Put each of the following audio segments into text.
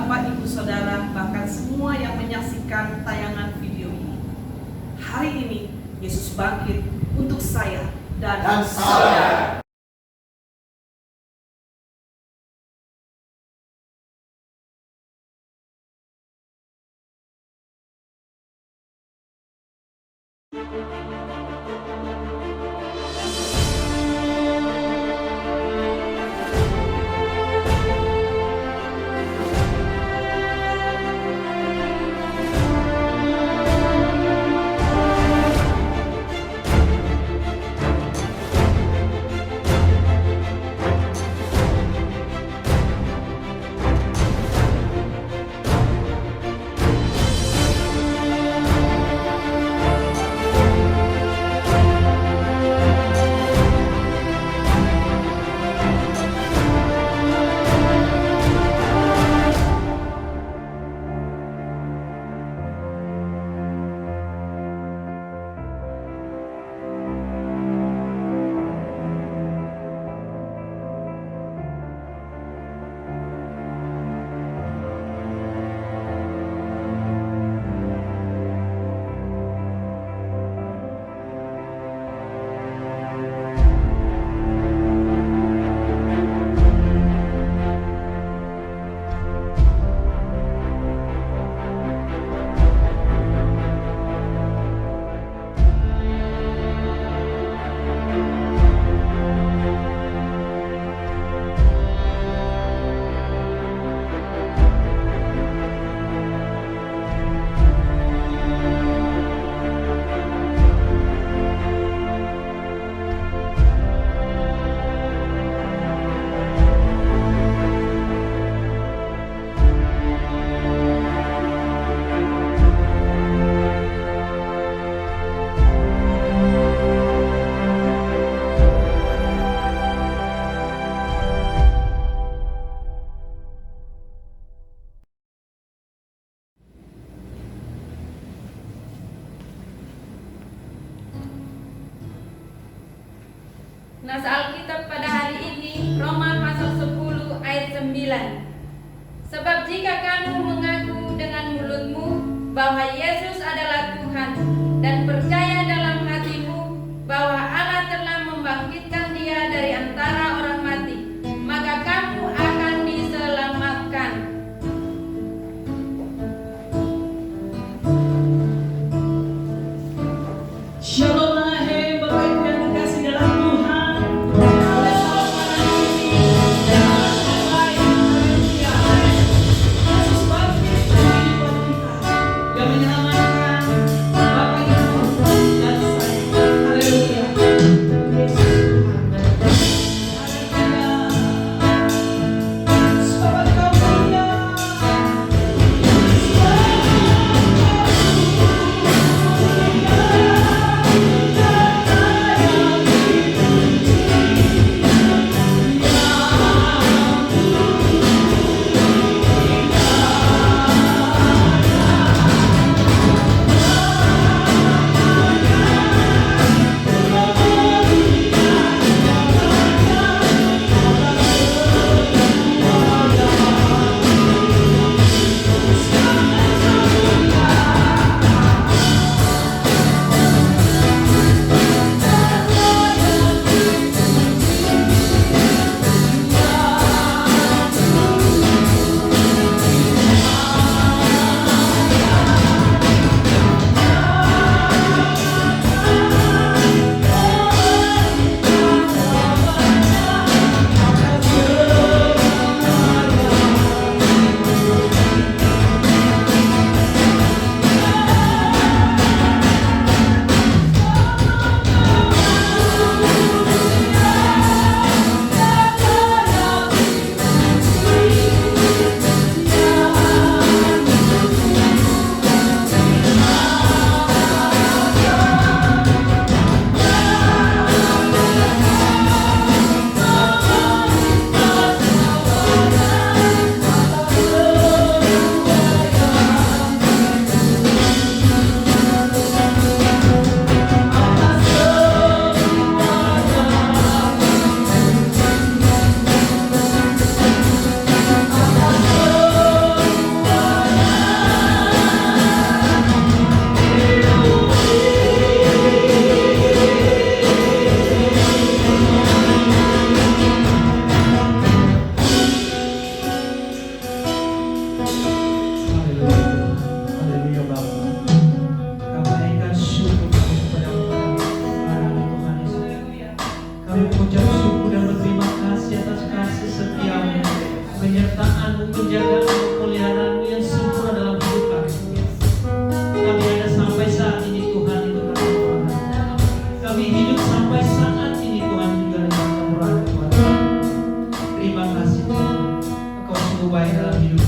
Bapak, Ibu, Saudara, bahkan semua yang menyaksikan tayangan video ini. Hari ini Yesus bangkit untuk saya dan saudara. Nas Alkitab pada hari ini Roma pasal 10 ayat 9. Sebab jika kamu mengaku dengan mulutmu bahwa Yesus adalah Tuhan dan percaya dalam hatimu bahwa Allah telah membangkitkan Dia dari antara orang mati, maka kamu akan diselamatkan. Shalom. Menyelamatkan Bapak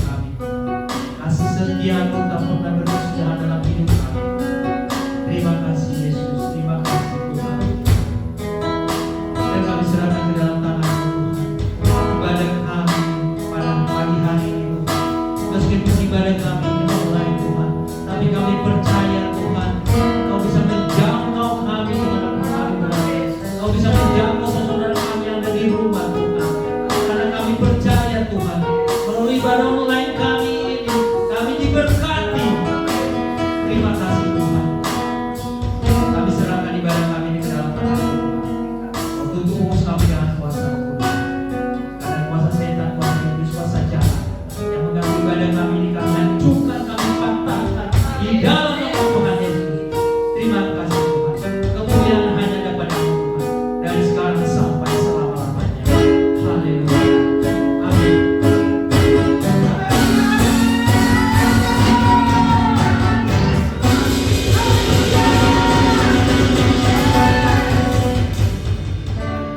kami. Kasih setiamu tak pernah berkesudahan dalam hidup kami. Terima kasih Yesus, terima kasih Tuhan. Dan kami serahkan ke dalam tangan-Mu Tuhan. Ibadah kami pada pagi hari ini Tuhan. Meskipun ibadah kami ini mulai Tuhan, tapi kami percaya Tuhan, Kau bisa menjangkau kami dimanapun kami berada. Kau bisa menjangkau saudara kami yang ada di rumah Tuhan. Karena kami percaya Tuhan, melalui ibadah online kami ini, kami diberkati. Terima kasih Tuhan. Kami serahkan ibadah kami ini ke dalam tangan-Mu. Waktu itu urus kami dengan kuasa Roh Kudus. Karena kuasa setan, kuasa iblis, kuasa jahat yang mengganggu ibadah kami ini, kami hancurkan, kami patahkan di dalam nama Tuhan Yesus. Terima kasih Tuhan. Kemuliaan hanya daripada-Mu Tuhan, dari sekarang sampai selama-lamanya. Haleluya. Amin.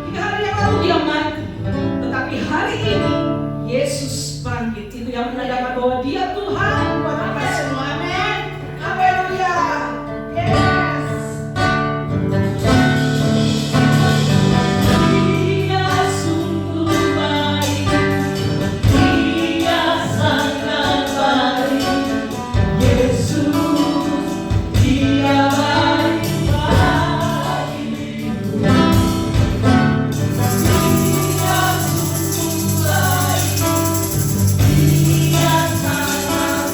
Tiga hari yang lalu dia mati, tetapi hari ini Yesus bangkit. Itu yang menandakan bahwa dia Tuhan buat kita semua. Amin. Haleluya. Yes. Dia sungguh baik, Dia sangat baik. Yesus, Dia baik bagiku. Dia sungguh baik, Dia sangat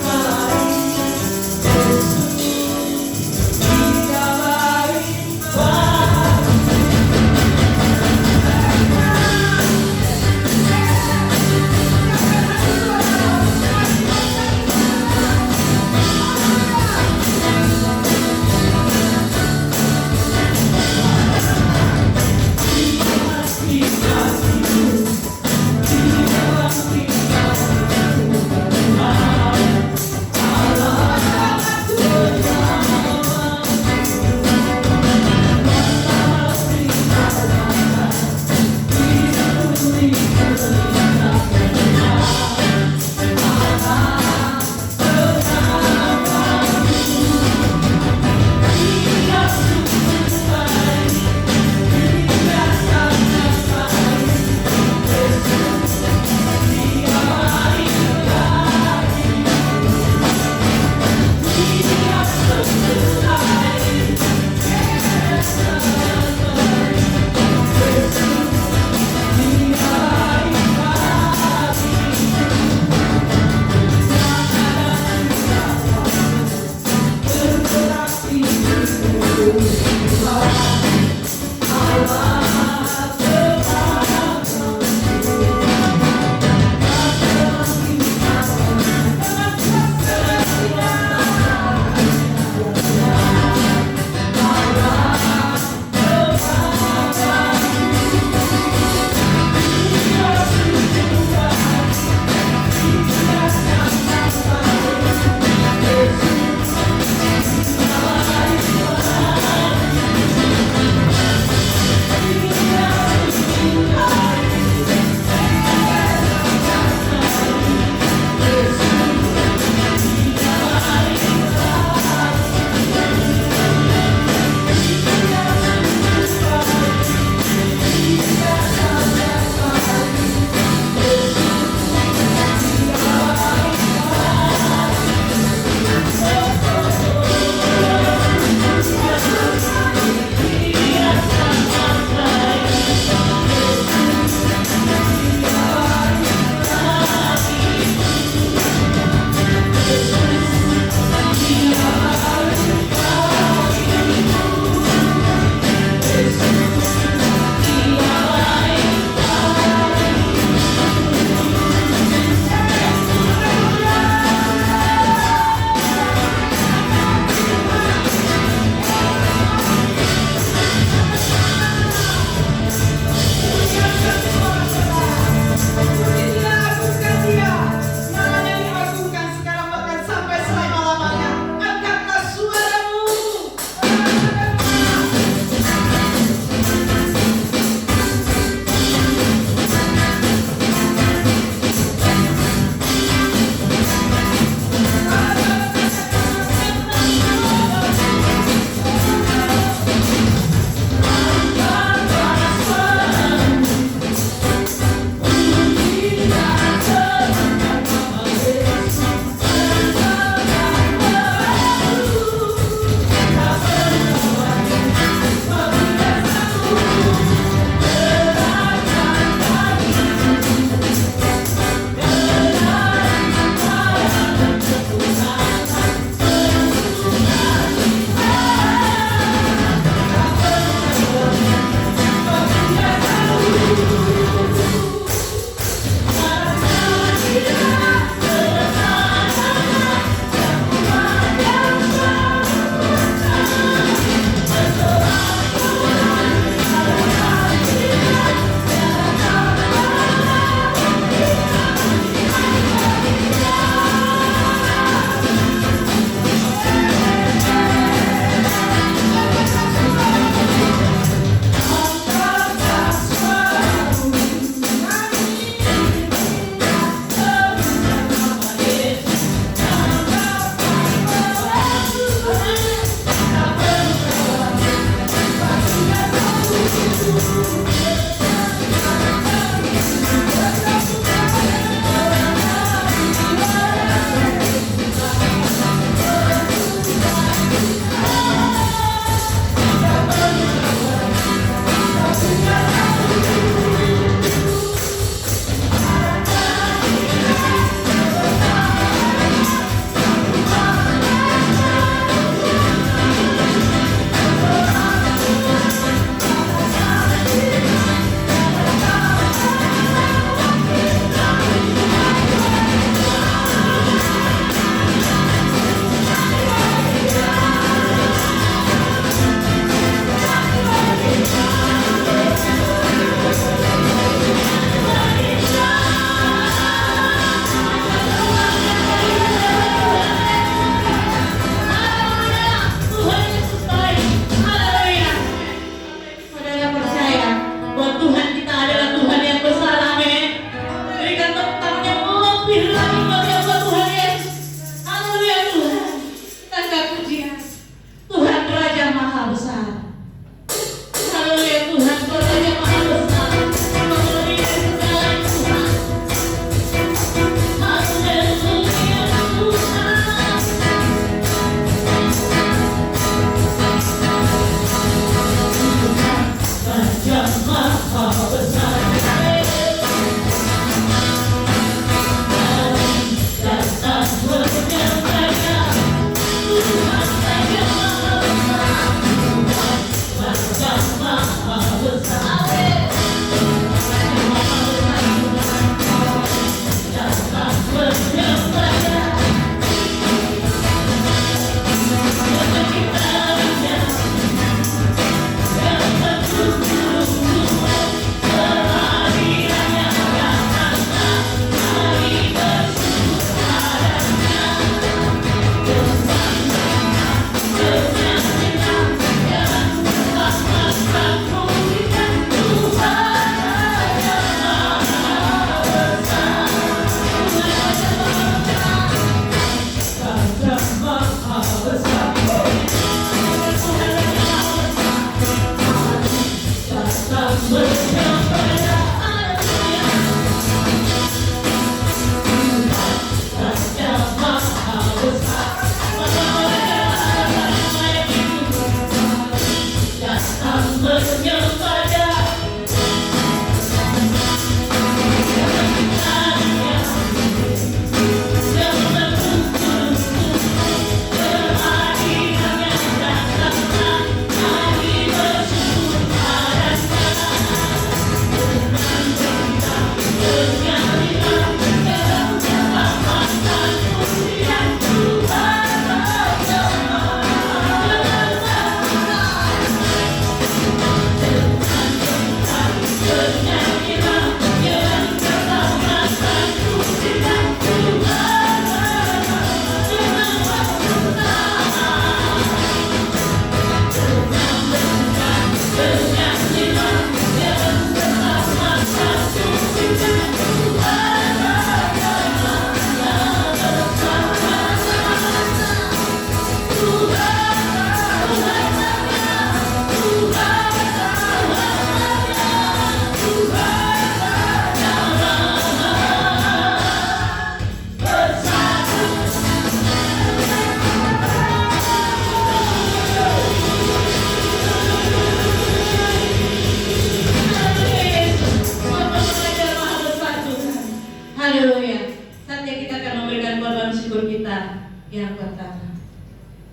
kita yang pertama.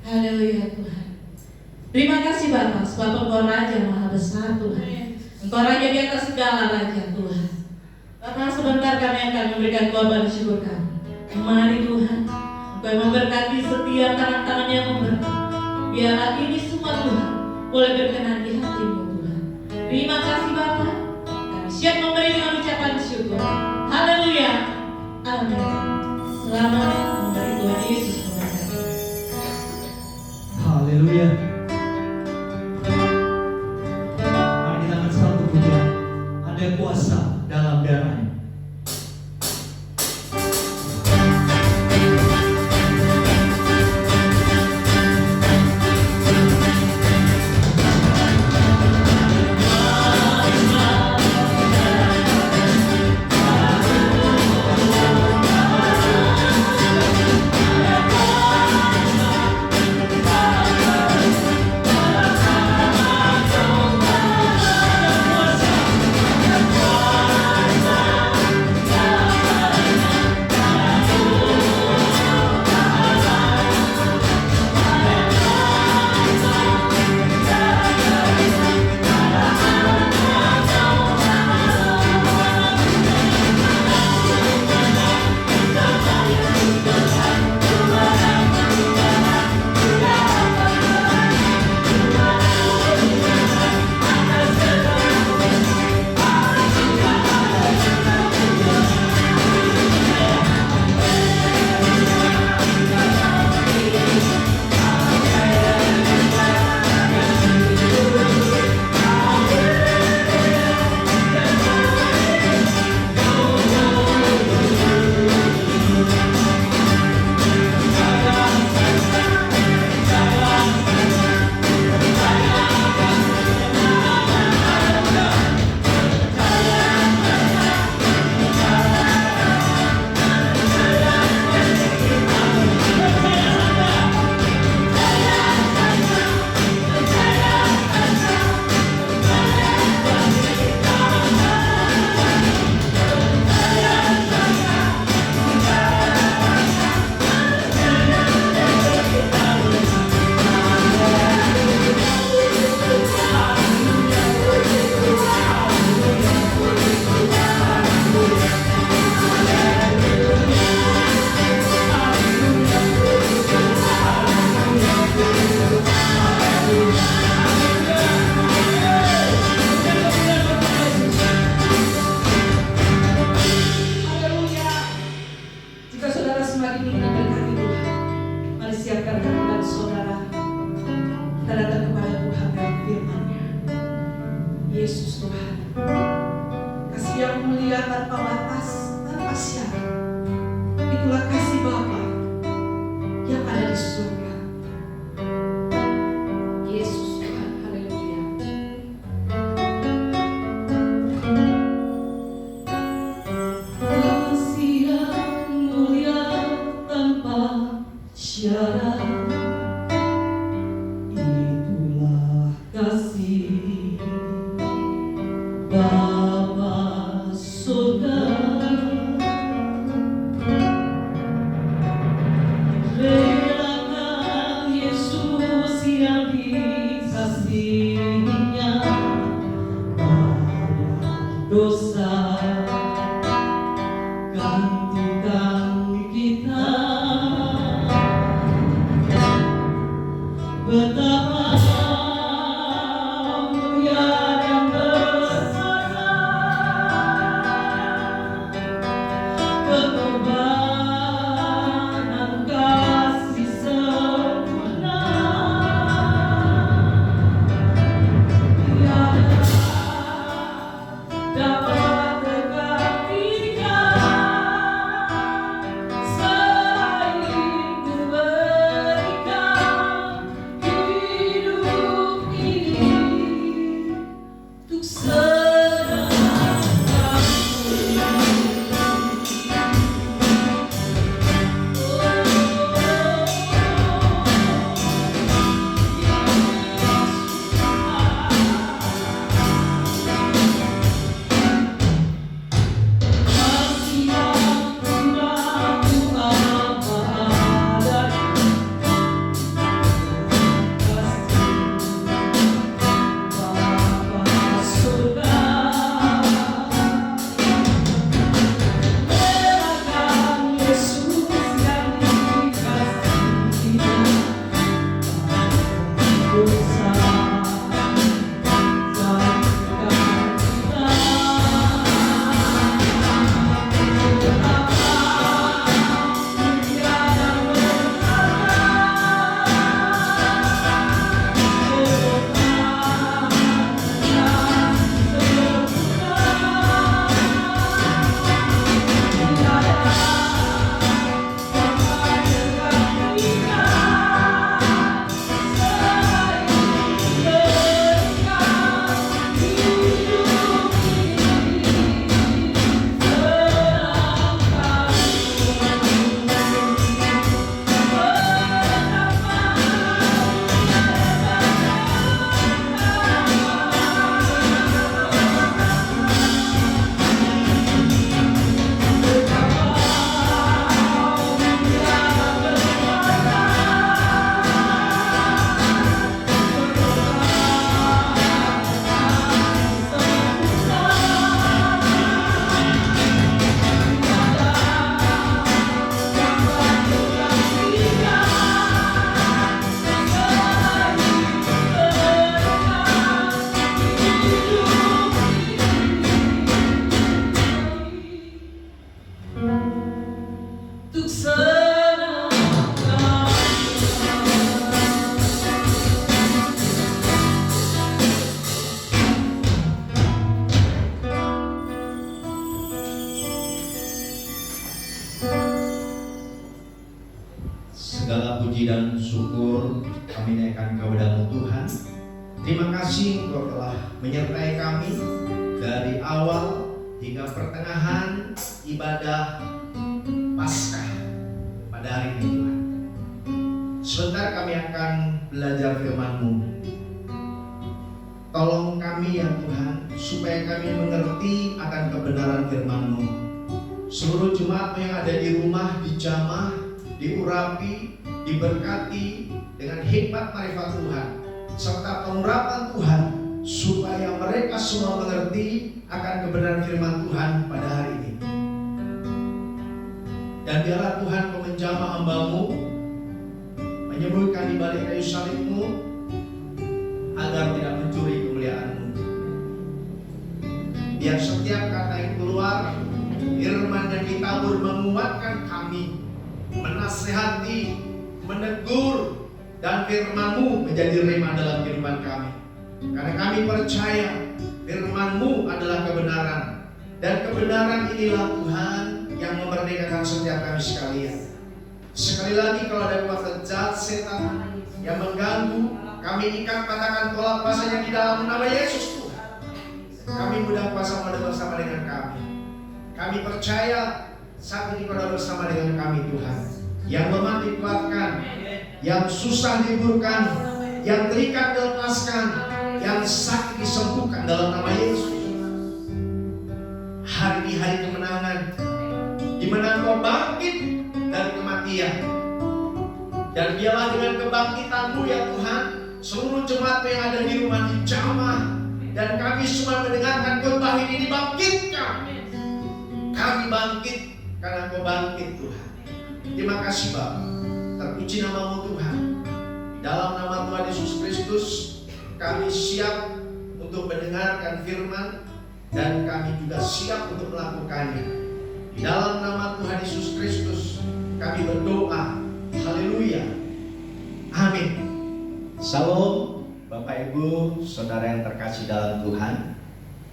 Haleluya Tuhan. Terima kasih Bapa, sebab Engkau Raja Maha Besar Tuhan. Engkau Raja di atas segala raja Tuhan. Bapa, sebentar kami akan memberikan korban syukur kami. Mari Tuhan, Engkau yang memberkati setiap tangan-tangan yang memberkati. Biarlah ini semua Tuhan boleh berkenan di hati-Mu Tuhan. Terima kasih Bapa. Kami siap memberi dengan ucapan syukur. Haleluya. Amin. Selamat memberi Tuhan Yesus memberkati. Haleluya. Mari kita angkat satu pujian. Ada kuasa dalam darahnya. Segala puji dan syukur kami naikkan kepada-Mu Tuhan. Terima kasih Engkau telah menyertai kami dari awal hingga pertengahan ibadah Paskah pada hari ini Tuhan. Sebentar kami akan belajar firman-Mu. Tolong kami ya Tuhan, supaya kami mengerti akan kebenaran firman-Mu. Seluruh jemaat yang ada di rumah dijamah, diurapi, diberkati dengan hikmat marifat Tuhan serta pengurapan Tuhan, supaya mereka semua mengerti akan kebenaran firman Tuhan pada hari ini. Dan biarlah Tuhan Kau menjamah hamba-Mu, menyembuhkan di balik kayu salib-Mu, agar tidak mencuri kemuliaan-Mu. Biar setiap kata yang keluar, firman yang ditabur menguatkan kami, menasehati, menegur, dan firman-Mu menjadi rema dalam kehidupan kami. Karena kami percaya firman-Mu adalah kebenaran, dan kebenaran inilah Tuhan yang memerdekakan setiap kami sekalian. Sekali lagi, kalau ada kuasa jahat setan yang mengganggu, kami ikat, katakan tolak kuasanya di dalam nama Yesus Tuhan. Kami mudah kuasa bersama dengan kami. Kami percaya saat ini Kau bersama dengan kami Tuhan. Yang lemah dikuatkan, yang susah diburkan, yang terikat dilepaskan, yang sakit disembuhkan dalam nama Yesus. Hari ini hari kemenangan, di mana Kau bangkit dari kematian. Dan biarlah dengan kebangkitan-Mu ya Tuhan, seluruh jemaat yang ada di rumah dijamah, dan kami semua mendengarkan khotbah ini dibangkitkan. Kami bangkit karena Kau bangkit Tuhan. Terima kasih Bapa. Terpuji nama-Mu Tuhan. Dalam nama Tuhan Yesus Kristus, kami siap untuk mendengarkan firman, dan kami juga siap untuk melakukannya. Di dalam nama Tuhan Yesus Kristus kami berdoa. Haleluya. Amin. Salam Bapak Ibu, saudara yang terkasih dalam Tuhan,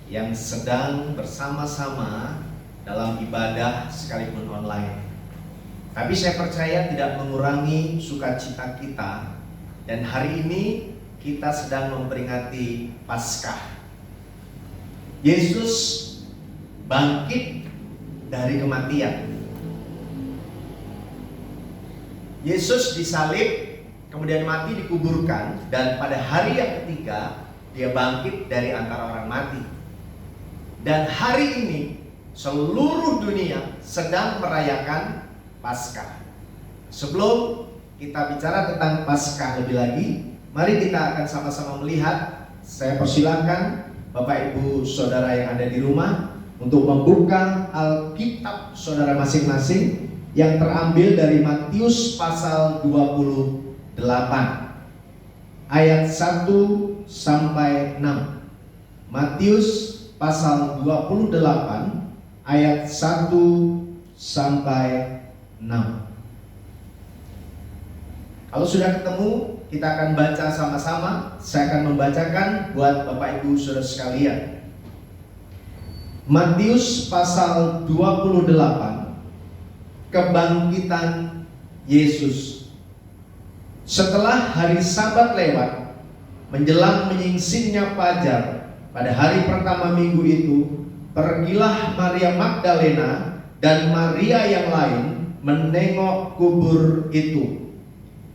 yang sedang bersama-sama dalam ibadah sekalipun online. Tapi saya percaya tidak mengurangi sukacita kita. Dan hari ini kita sedang memperingati Paskah. Yesus bangkit dari kematian. Yesus disalib, kemudian mati, dikuburkan, dan pada hari yang ketiga Dia bangkit dari antara orang mati. Dan hari ini seluruh dunia sedang merayakan Paskah. Sebelum kita bicara tentang Paskah lebih lagi, mari kita akan sama-sama melihat. Saya persilakan Bapak Ibu Saudara yang ada di rumah untuk membuka Alkitab saudara masing-masing yang terambil dari Matius pasal 28 ayat 1 sampai 6. Matius pasal 28 ayat 1 sampai 6. Kalau sudah ketemu, kita akan baca sama-sama. Saya akan membacakan buat Bapak Ibu Saudara sekalian. Matius pasal 28, kebangkitan Yesus. Setelah hari Sabat lewat, menjelang menyingsingnya fajar, pada hari pertama minggu itu, pergilah Maria Magdalena dan Maria yang lain menengok kubur itu.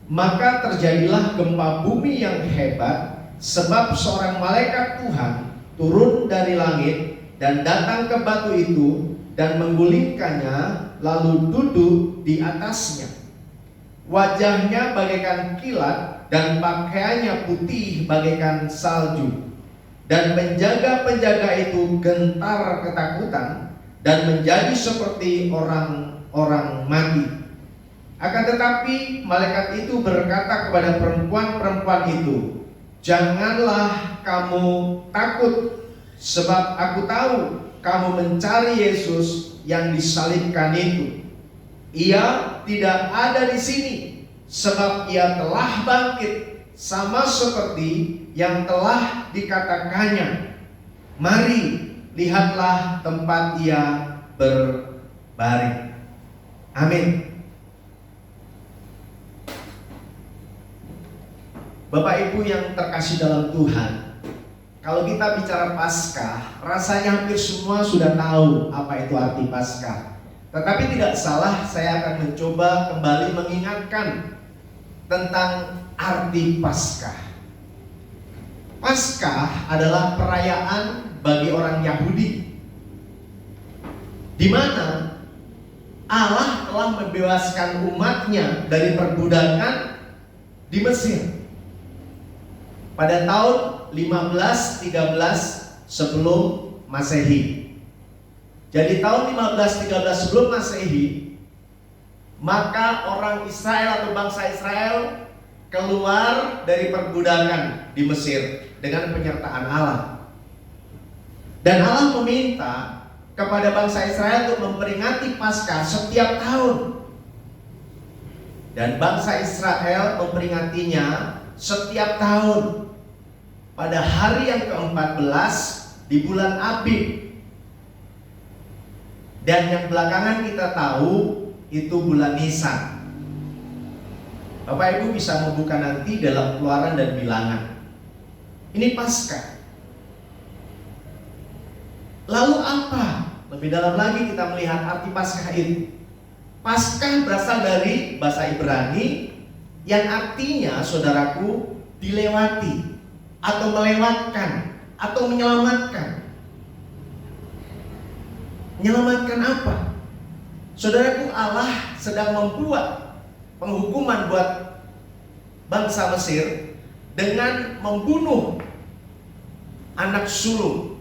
Maka terjadilah gempa bumi yang hebat, sebab seorang malaikat Tuhan turun dari langit dan datang ke batu itu dan menggulingkannya, lalu duduk di atasnya. Wajahnya bagaikan kilat dan pakaiannya putih bagaikan salju. Dan penjaga-penjaga itu gentar ketakutan dan menjadi seperti orang-orang mati. Akan tetapi malaikat itu berkata kepada perempuan-perempuan itu, "Janganlah kamu takut, sebab aku tahu kamu mencari Yesus yang disalibkan itu. Ia tidak ada di sini, sebab Ia telah bangkit, sama seperti yang telah dikatakannya. Mari, lihatlah tempat Ia berbaring." Amin. Bapak Ibu yang terkasih dalam Tuhan, kalau kita bicara Paskah, rasanya hampir semua sudah tahu apa itu arti Paskah. Tetapi tidak salah, saya akan mencoba kembali mengingatkan tentang arti Paskah. Paskah adalah perayaan bagi orang Yahudi, di mana Allah telah membebaskan umatnya dari perbudakan di Mesir pada tahun 1513 sebelum Masehi. Jadi tahun 1513 sebelum Masehi, maka orang Israel atau bangsa Israel keluar dari perbudakan di Mesir dengan penyertaan Allah. Dan Allah meminta kepada bangsa Israel untuk memperingati Paskah setiap tahun. Dan bangsa Israel memperingatinya setiap tahun pada hari yang ke-14 di bulan Abib. Dan yang belakangan kita tahu itu bulan Nisan. Bapak Ibu bisa membuka nanti dalam Keluaran dan Bilangan. Ini Paskah. Lalu apa? Lebih dalam lagi kita melihat arti Paskah itu. Paskah berasal dari bahasa Ibrani yang artinya, saudaraku, dilewati atau melewatkan atau menyelamatkan. Menyelamatkan apa? Saudaraku, Allah sedang membuat penghukuman buat bangsa Mesir dengan membunuh anak sulung.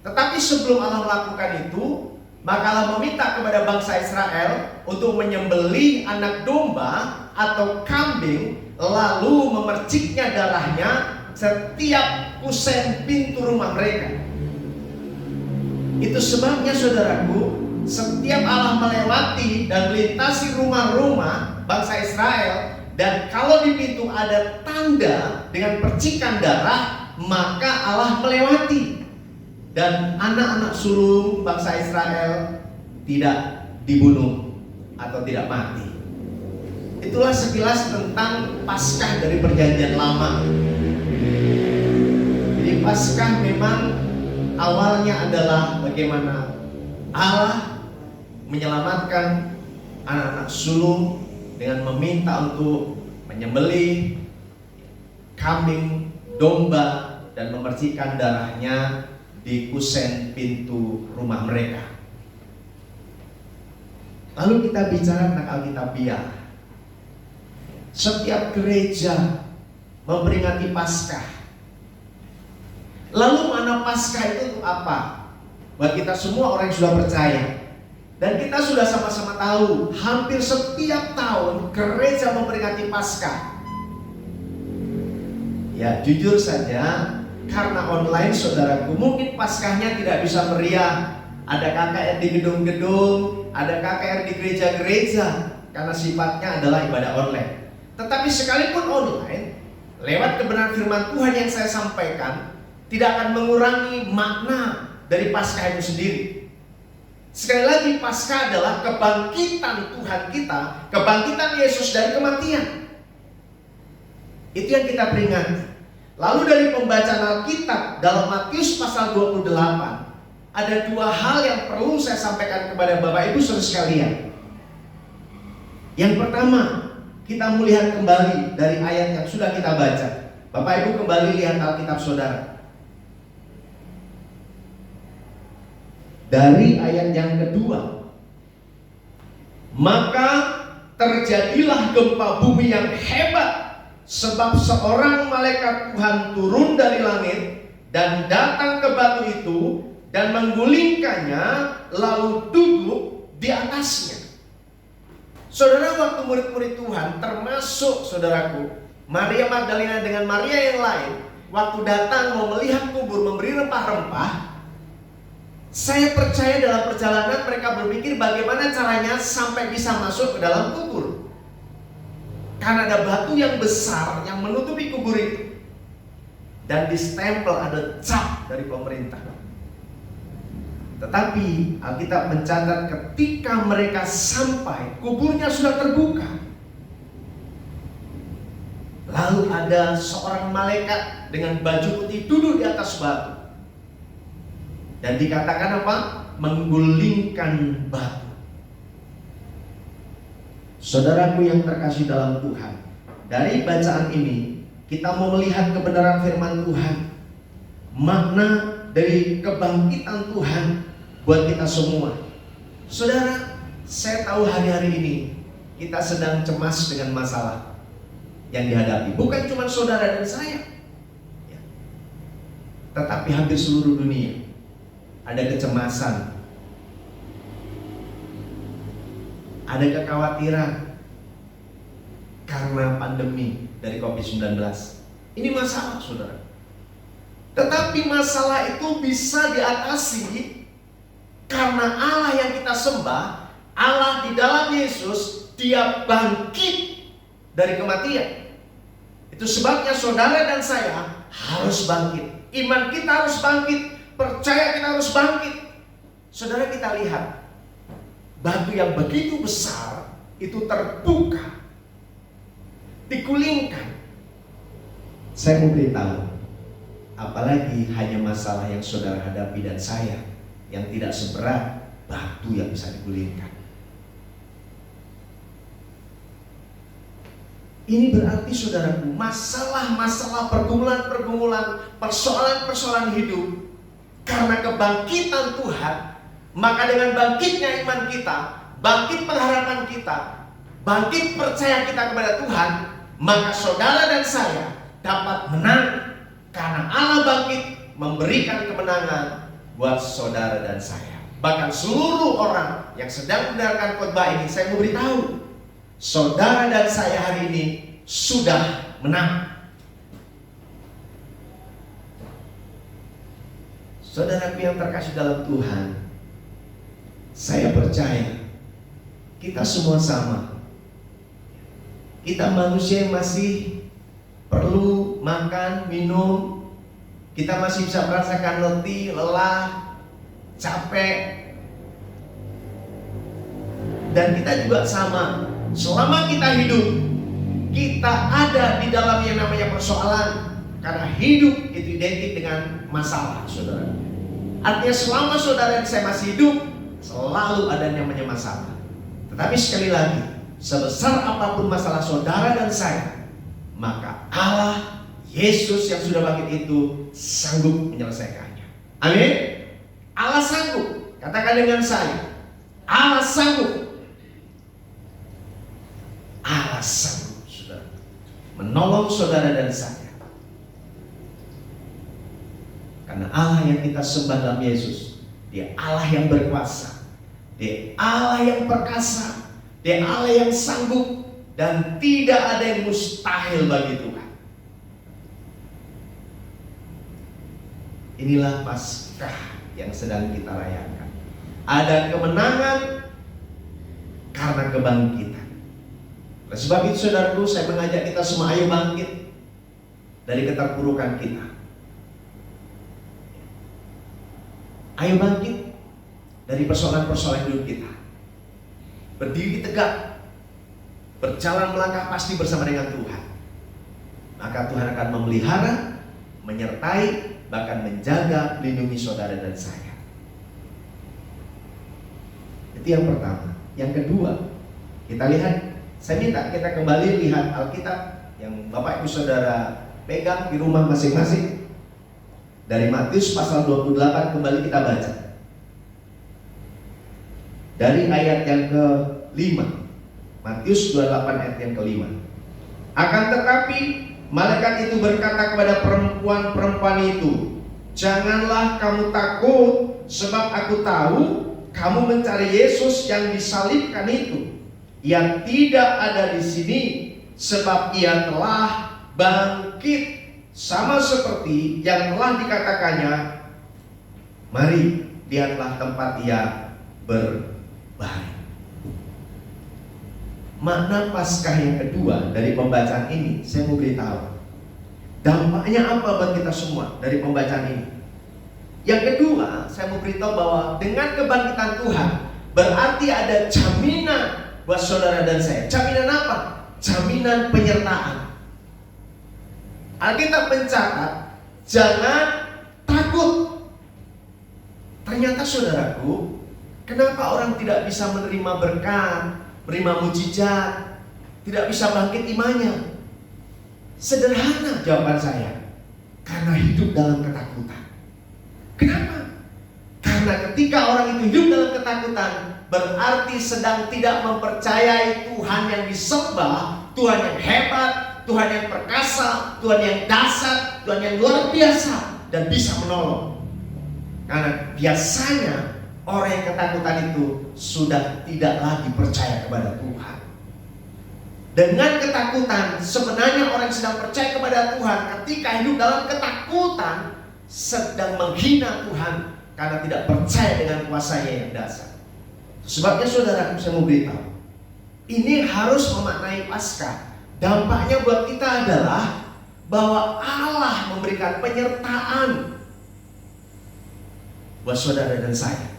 Tetapi sebelum Allah melakukan itu, maka Allah meminta kepada bangsa Israel untuk menyembelih anak domba atau kambing, lalu memerciknya darahnya setiap kusen pintu rumah mereka. Itu sebabnya, saudaraku, setiap Allah melewati dan melintasi rumah-rumah bangsa Israel, dan kalau di pintu ada tanda dengan percikan darah, maka Allah melewati. Dan anak-anak sulung bangsa Israel tidak dibunuh atau tidak mati. Itulah sekilas tentang Paskah dari Perjanjian Lama. Jadi Paskah memang awalnya adalah bagaimana Allah menyelamatkan anak-anak sulung dengan meminta untuk menyembelih kambing, domba, dan memercikan darahnya di kusen pintu rumah mereka. Lalu kita bicara tentang Alkitabiah. Setiap gereja memperingati Paskah. Lalu mana Paskah itu untuk apa? Buat kita semua orang yang sudah percaya. Dan kita sudah sama-sama tahu, hampir setiap tahun gereja memperingati Paskah. Ya, jujur saja, karena online, saudaraku, mungkin Paskahnya tidak bisa meriah. Ada KKR di gedung-gedung, ada KKR di gereja-gereja, karena sifatnya adalah ibadah online. Tetapi sekalipun online, lewat kebenaran firman Tuhan yang saya sampaikan, tidak akan mengurangi makna dari Paskah itu sendiri. Sekali lagi, Paskah adalah kebangkitan Tuhan kita, kebangkitan Yesus dari kematian. Itu yang kita peringati. Lalu dari pembacaan Alkitab dalam Matius pasal 28, ada dua hal yang perlu saya sampaikan kepada Bapak Ibu saudara sekalian. Yang pertama, kita melihat kembali dari ayat yang sudah kita baca. Bapak Ibu kembali lihat Alkitab saudara. Dari ayat yang kedua, maka terjadilah gempa bumi yang hebat, sebab seorang malaikat Tuhan turun dari langit dan datang ke batu itu dan menggulingkannya, lalu duduk di atasnya. Saudara, waktu murid-murid Tuhan, termasuk saudaraku Maria Magdalena dengan Maria yang lain, waktu datang mau melihat kubur, memberi rempah-rempah, saya percaya dalam perjalanan mereka berpikir bagaimana caranya sampai bisa masuk ke dalam kubur. Karena ada batu yang besar yang menutupi kubur itu, dan di stempel ada cap dari pemerintah. Tetapi Alkitab mencatat ketika mereka sampai, kuburnya sudah terbuka. Lalu lalu ada seorang malaikat dengan baju putih duduk di atas batu. Dan dikatakan apa? Menggulingkan batu. Saudaraku yang terkasih dalam Tuhan, dari bacaan ini kita mau melihat kebenaran firman Tuhan, makna dari kebangkitan Tuhan buat kita semua. Saudara, saya tahu hari-hari ini kita sedang cemas dengan masalah yang dihadapi. Bukan cuma saudara dan saya, ya, tetapi hampir seluruh dunia ada kecemasan, ada kekhawatiran karena pandemi dari COVID-19. Ini masalah, saudara. Tetapi masalah itu bisa diatasi karena Allah yang kita sembah, Allah di dalam Yesus, Dia bangkit dari kematian. Itu sebabnya saudara dan saya harus bangkit. Iman kita harus bangkit. Percaya kita harus bangkit. Saudara, kita lihat batu yang begitu besar itu terbuka, digulingkan. Saya mau beritahu, apalagi hanya masalah yang saudara hadapi dan saya yang tidak seberat batu yang bisa digulingkan. Ini berarti saudaraku, masalah-masalah, pergumulan-pergumulan, persoalan-persoalan hidup, karena kebangkitan Tuhan, maka dengan bangkitnya iman kita, bangkit pengharapan kita, bangkit percaya kita kepada Tuhan, maka saudara dan saya dapat menang karena Allah bangkit memberikan kemenangan buat saudara dan saya. Bahkan seluruh orang yang sedang mendengarkan khotbah ini, saya mau beritahu, saudara dan saya hari ini sudah menang. Saudaraku yang terkasih dalam Tuhan, saya percaya kita semua sama. Kita manusia yang masih perlu makan, minum. Kita masih bisa merasakan letih, lelah, capek. Dan kita juga sama. Selama kita hidup, kita ada di dalam yang namanya persoalan. Karena hidup itu identik dengan masalah, saudara. Artinya selama saudara dan saya masih hidup, selalu ada yang namanya masalah. Tetapi sekali lagi, sebesar apapun masalah saudara dan saya, maka Allah, Yesus yang sudah bangkit itu sanggup menyelesaikannya. Amin. Allah sanggup. Katakan dengan saya, Allah sanggup. Allah sanggup, saudara, menolong saudara dan saya. Karena Allah yang kita sembah dalam Yesus, Dia Allah yang berkuasa, Dia Allah yang perkasa, Dia Allah yang sanggup, dan tidak ada yang mustahil bagi Tuhan. Inilah Paskah yang sedang kita rayakan. Ada kemenangan karena kebangkitan. Oleh sebab itu saudaraku, saya mengajak kita semua, ayo bangkit dari keterpurukan kita. Ayo bangkit dari persoalan-persoalan hidup kita. Berdiri tegak, berjalan melangkah pasti bersama dengan Tuhan. Maka Tuhan akan memelihara, menyertai, bahkan menjaga, melindungi saudara dan saya. Itu yang pertama. Yang kedua, kita lihat, saya minta kita kembali lihat Alkitab yang Bapak Ibu Saudara pegang di rumah masing-masing. Dari Matius pasal 28 kembali kita baca. Dari ayat yang ke-5. Matius 28 ayat yang ke-5. Akan tetapi malaikat itu berkata kepada perempuan-perempuan itu, janganlah kamu takut, sebab aku tahu kamu mencari Yesus yang disalibkan itu, yang tidak ada di sini, sebab Ia telah bangkit, sama seperti yang telah dikatakannya. Mari, lihatlah tempat Ia berbaring. Makna Paskah yang kedua dari pembacaan ini, saya mau beritahu dampaknya apa buat kita semua dari pembacaan ini. Yang kedua, saya mau beritahu bahwa dengan kebangkitan Tuhan berarti ada jaminan buat saudara dan saya. Jaminan apa? Jaminan penyertaan. Alkitab mencatat, jangan takut. Ternyata saudaraku, kenapa orang tidak bisa menerima berkat, menerima mujizat, tidak bisa bangkit imannya? Sederhana jawaban saya, karena hidup dalam ketakutan. Kenapa? Karena ketika orang itu hidup dalam ketakutan, berarti sedang tidak mempercayai Tuhan yang disembah, Tuhan yang hebat, Tuhan yang perkasa, Tuhan yang dahsyat, Tuhan yang luar biasa dan bisa menolong. Karena biasanya orang yang ketakutan itu sudah tidak lagi percaya kepada Tuhan. Dengan ketakutan, sebenarnya orang yang sedang percaya kepada Tuhan ketika hidup dalam ketakutan sedang menghina Tuhan karena tidak percaya dengan kuasa-Nya yang dahsyat. Sebabnya saudara, saya mau beritahu, ini harus memaknai Paskah. Dampaknya buat kita adalah bahwa Allah memberikan penyertaan buat saudara dan saya.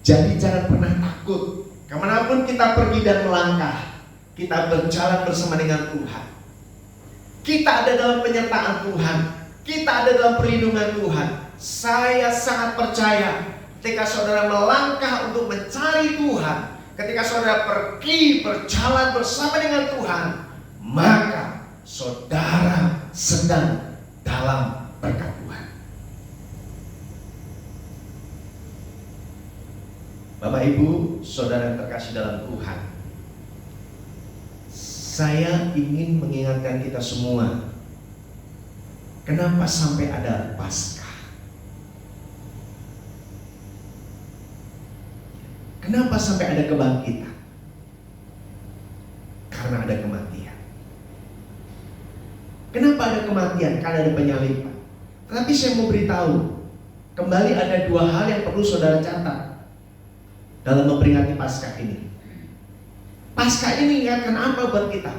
Jadi jangan pernah takut. Kemanapun kita pergi dan melangkah, kita berjalan bersama dengan Tuhan. Kita ada dalam penyertaan Tuhan. Kita ada dalam perlindungan Tuhan. Saya sangat percaya ketika saudara melangkah untuk mencari Tuhan, ketika saudara pergi berjalan bersama dengan Tuhan, maka saudara sedang dalam berkat Tuhan. Bapak Ibu, saudara yang terkasih dalam Tuhan, saya ingin mengingatkan kita semua, kenapa sampai ada Paskah? Kenapa sampai ada kebangkitan? Karena ada kematian. Kenapa ada kematian? Karena ada penyaliban. Tapi saya mau beritahu, kembali ada dua hal yang perlu saudara catat dalam memperingati Paskah ini. Paskah ini mengingatkan apa buat kita?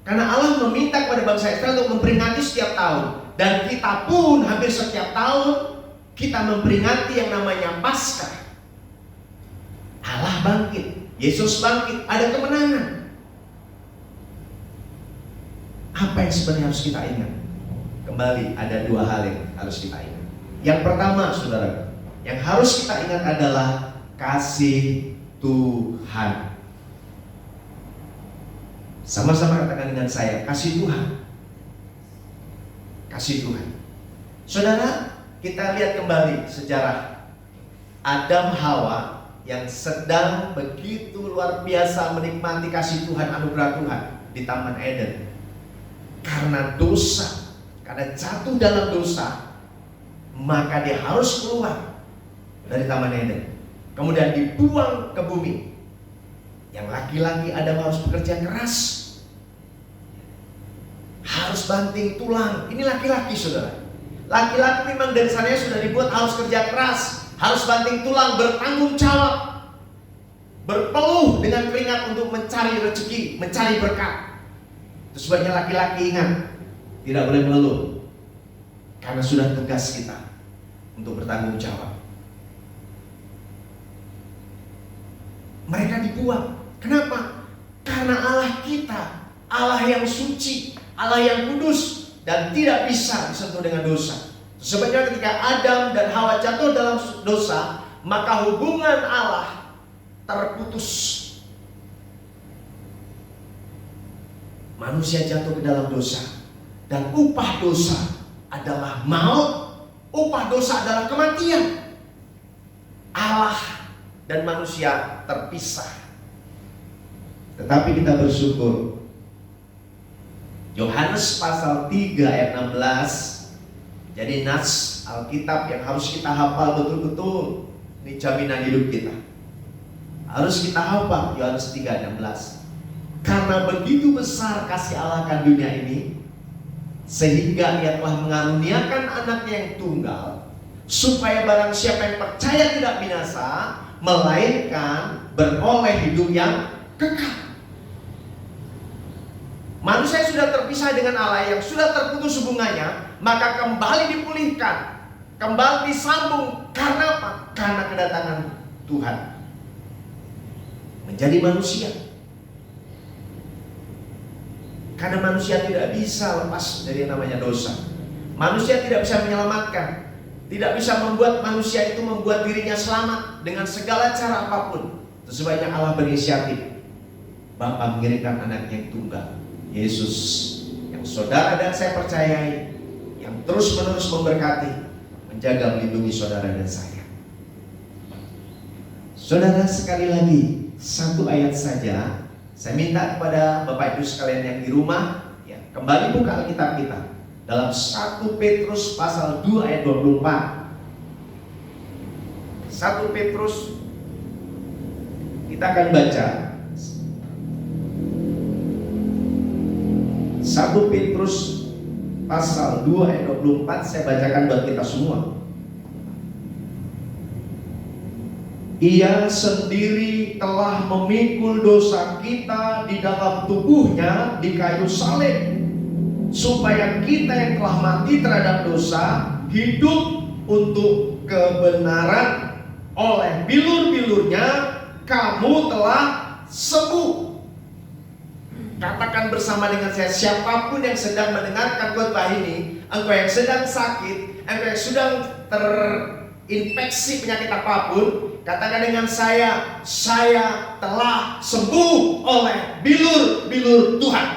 Karena Allah meminta kepada bangsa Israel untuk memperingati setiap tahun. Dan kita pun hampir setiap tahun kita memperingati yang namanya Paskah. Allah bangkit, Yesus bangkit, ada kemenangan. Apa yang sebenarnya harus kita ingat? Kembali ada dua hal yang harus kita ingat. Yang pertama, saudara, yang harus kita ingat adalah kasih Tuhan. Sama-sama katakan dengan saya, kasih Tuhan. Kasih Tuhan. Saudara, kita lihat kembali sejarah Adam Hawa yang sedang begitu luar biasa menikmati kasih Tuhan, anugerah Tuhan di Taman Eden. Karena dosa, karena jatuh dalam dosa, maka dia harus keluar dari Taman Eden, kemudian dibuang ke bumi. Yang laki-laki Adam harus bekerja keras, harus banting tulang. Ini laki-laki, saudara. Laki-laki memang dari sananya sudah dibuat harus kerja keras, harus banting tulang, bertanggung jawab, berpeluh dengan keringat untuk mencari rezeki, mencari berkat. Itu sebabnya laki-laki ingat, tidak boleh mengeluh, karena sudah tugas kita untuk bertanggung jawab. Mereka dibuang. Kenapa? Karena Allah kita, Allah yang suci, Allah yang kudus, dan tidak bisa disentuh dengan dosa. Sebabnya ketika Adam dan Hawa jatuh dalam dosa, maka hubungan Allah terputus. Manusia jatuh ke dalam dosa, dan upah dosa adalah maut. Upah dosa adalah kematian. Allah dan manusia terpisah. Tetapi kita bersyukur, Yohanes pasal 3 ayat 16, jadi nas Alkitab yang harus kita hafal betul-betul. Ini jaminan hidup kita. Harus kita hafal Yohanes 3 ayat 16. Karena begitu besar kasih Allah akan dunia ini, sehingga Ia telah mengaruniakan anaknya yang tunggal, supaya barang siapa yang percaya tidak binasa, melainkan beroleh hidup yang kekal. Manusia sudah terpisah dengan Allah, yang sudah terputus hubungannya, maka kembali dipulihkan, kembali disambung. Karena apa? Karena kedatangan Tuhan menjadi manusia. Karena manusia tidak bisa lepas dari yang namanya dosa. Manusia tidak bisa menyelamatkan, tidak bisa membuat manusia itu membuat dirinya selamat dengan segala cara apapun. Itu sebabnya Allah berinisiatif. Bapa mengirimkan anaknya yang tunggal, Yesus, yang saudara dan saya percayai, yang terus-menerus memberkati, menjaga, melindungi saudara dan saya. Saudara, sekali lagi, satu ayat saja. Saya minta kepada Bapak Ibu sekalian yang di rumah, ya, kembali buka Alkitab kita dalam 1 Petrus pasal 2 ayat 24. 1 Petrus, kita akan baca 1 Petrus pasal 2 ayat 24. Saya bacakan buat kita semua. Ia sendiri telah memikul dosa kita di dalam tubuhnya di kayu salib, supaya kita yang telah mati terhadap dosa hidup untuk kebenaran. Oleh bilur-bilurnya kamu telah sembuh. Katakan bersama dengan saya, siapapun yang sedang mendengarkan khotbah ini, engkau yang sedang sakit, engkau yang sedang terinfeksi penyakit apapun, katakan dengan saya telah sembuh oleh bilur-bilur Tuhan.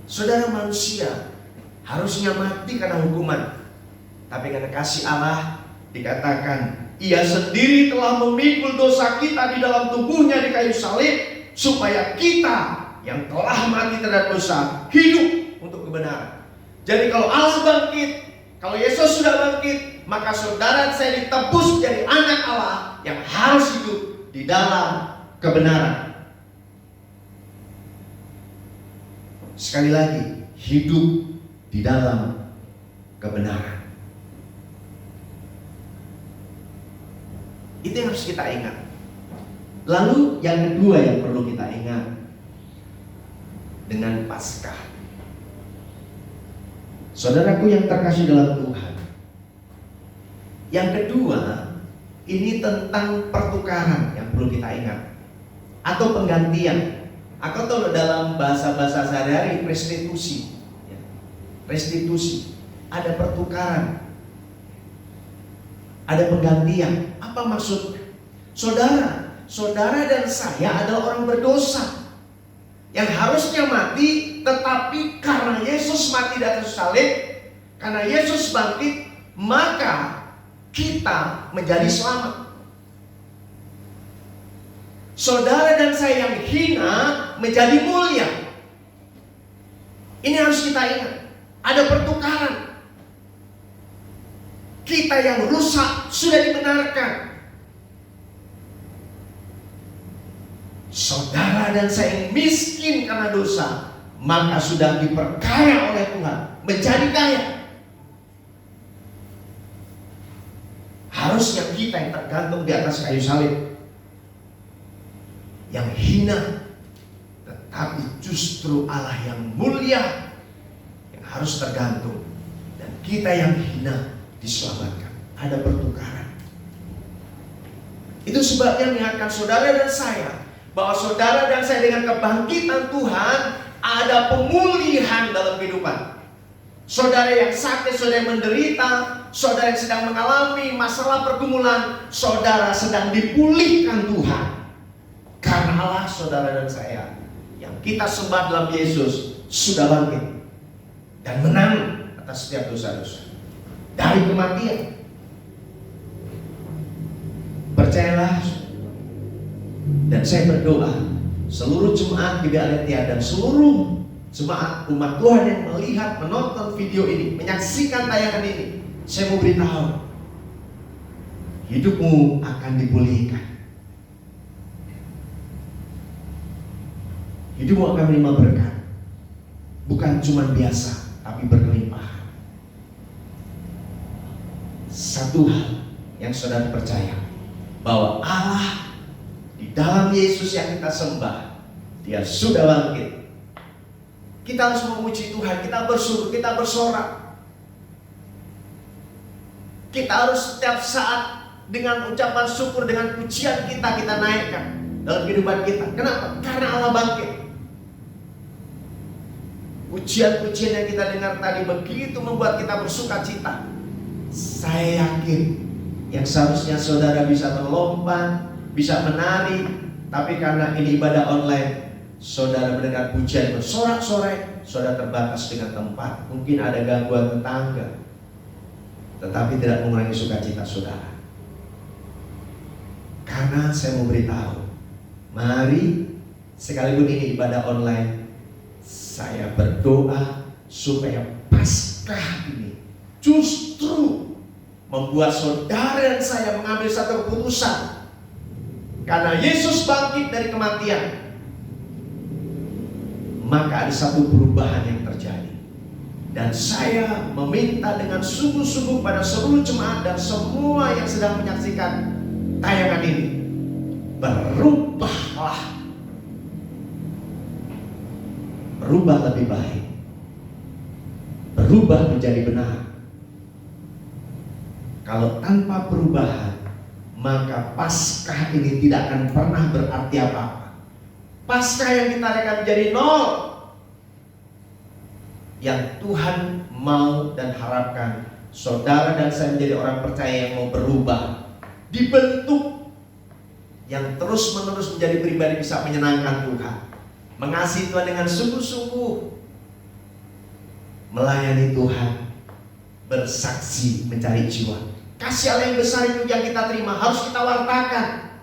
Saudara, manusia harusnya mati karena hukuman, tapi karena kasih Allah dikatakan Ia sendiri telah memikul dosa kita di dalam tubuhnya di kayu salib, supaya kita yang telah mati terhadap dosa hidup untuk kebenaran. Jadi kalau Allah bangkit, kalau Yesus sudah bangkit, maka saudara saya ditebus jadi anak Allah yang harus hidup di dalam kebenaran. Sekali lagi, hidup di dalam kebenaran. Itu yang harus kita ingat. Lalu yang kedua yang perlu kita ingat, dengan Paskah. Saudaraku yang terkasih dalam Tuhan, yang kedua ini tentang pertukaran yang perlu kita ingat, atau penggantian, atau kalau dalam bahasa-bahasa sehari-hari restitusi. Restitusi, ada pertukaran, ada penggantian. Apa maksudnya? Saudara dan saya adalah orang berdosa yang harusnya mati, tetapi karena Yesus mati di atas salib, karena Yesus bangkit, maka kita menjadi selamat. Saudara dan saya yang hina menjadi mulia. Ini harus kita ingat. Ada pertukaran. Kita yang rusak sudah dibenarkan. Saudara dan saya yang miskin karena dosa, maka sudah diperkaya oleh Tuhan, menjadi kaya. Harusnya kita yang tergantung di atas kayu salib, yang hina, tetapi justru Allah yang mulia yang harus tergantung, dan kita yang hina diselamatkan. Ada pertukaran. Itu sebabnya mengingatkan saudara dan saya bahwa saudara dan saya dengan kebangkitan Tuhan ada pemulihan dalam kehidupan. Saudara yang sakit, saudara yang menderita, saudara yang sedang mengalami masalah pergumulan, saudara sedang dipulihkan Tuhan. Karena Allah saudara dan saya yang kita sembah dalam Yesus sudah bangkit dan menang atas setiap dosa-dosa dari kematian. Percayalah, dan saya berdoa seluruh jemaat GBI Aletheia dan seluruh jemaat umat Tuhan yang melihat, menonton video ini, menyaksikan tayangan ini, saya mau beritahu, hidupmu akan dipulihkan. Hidupmu akan menerima berkat, bukan cuma biasa, tapi berkelimpahan. Satu hal yang saudara percaya, bahwa Allah di dalam Yesus yang kita sembah, Dia sudah bangkit. Kita harus memuji Tuhan, kita bersyukur, kita bersorak. Kita harus setiap saat dengan ucapan syukur, dengan pujian kita naikkan. dalam kehidupan kita. Kenapa? Karena Allah bangkit. Pujian-pujian yang kita dengar tadi begitu membuat kita bersuka cita. Saya yakin yang seharusnya saudara bisa melompat, bisa menari, tapi karena ini ibadah online, saudara mendengar pujian bersorak-sorai, saudara terbatas dengan tempat. Mungkin ada gangguan tetangga, tetapi tidak mengurangi sukacita saudara. Karena saya mau beritahu, mari sekalipun ini ibadah online, saya berdoa supaya Paskah ini justru membuat saudara dan saya mengambil satu keputusan. Karena Yesus bangkit dari kematian, maka ada satu perubahan yang terjadi. Dan saya meminta dengan sungguh-sungguh pada seluruh jemaat dan semua yang sedang menyaksikan tayangan ini, berubahlah. Berubah lebih baik, berubah menjadi benar. Kalau tanpa perubahan, maka Paskah ini tidak akan pernah berarti apa-apa. Paskah yang kita rayakan menjadi nol. Yang Tuhan mau dan harapkan saudara dan saya menjadi orang percaya yang mau berubah, dibentuk, yang terus-menerus menjadi pribadi bisa menyenangkan Tuhan, mengasihi Tuhan dengan sungguh-sungguh, melayani Tuhan, bersaksi mencari jiwa. Kasih Allah yang besar itu yang kita terima harus kita wartakan.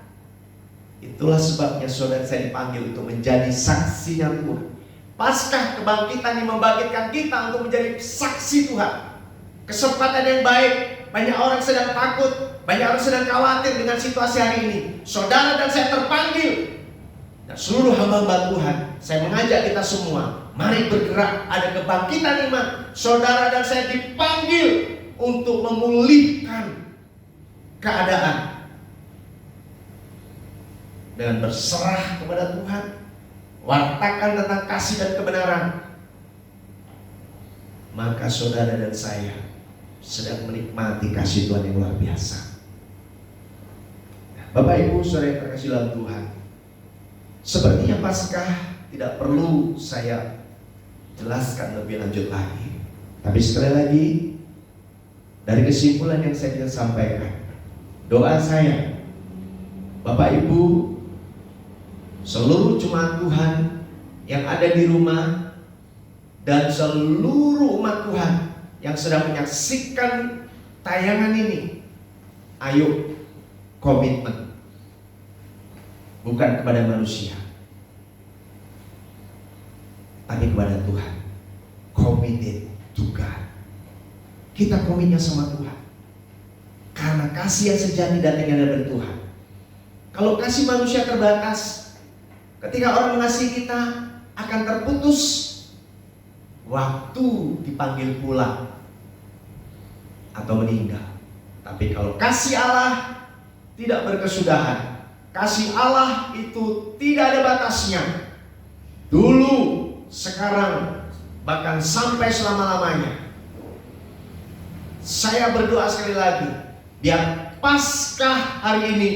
Itulah sebabnya saudara saya dipanggil untuk menjadi saksinya Tuhan. Paskah kebangkitan yang membangkitkan kita untuk menjadi saksi Tuhan. Kesempatan yang baik. Banyak orang sedang takut, banyak orang sedang khawatir dengan situasi hari ini. Saudara dan saya terpanggil. Dan seluruh hamba-hamba Tuhan, saya mengajak kita semua, mari bergerak. Ada kebangkitan iman. Saudara dan saya dipanggil untuk memulihkan keadaan dengan berserah kepada Tuhan. Wartakan tentang kasih dan kebenaran. Maka saudara dan saya sedang menikmati kasih Tuhan yang luar biasa. Bapak Ibu saudara yang terkasih dalam Tuhan, sepertinya Paskah tidak perlu saya jelaskan lebih lanjut lagi. Tapi sekali lagi, dari kesimpulan yang saya ingin sampaikan, doa saya, Bapak Ibu, seluruh jemaat Tuhan yang ada di rumah, dan seluruh umat Tuhan yang sedang menyaksikan tayangan ini, ayo komitmen, bukan kepada manusia, tapi kepada Tuhan. Committed to God. Kita komitnya sama Tuhan, karena kasih yang sejati datangnya dari Tuhan. Kalau kasih manusia terbatas, ketika orang mengasihi kita akan terputus waktu dipanggil pulang atau meninggal. Tapi kalau kasih Allah tidak berkesudahan, kasih Allah itu tidak ada batasnya. Dulu, sekarang, bahkan sampai selama-lamanya. Saya berdoa sekali lagi, biar Paskah hari ini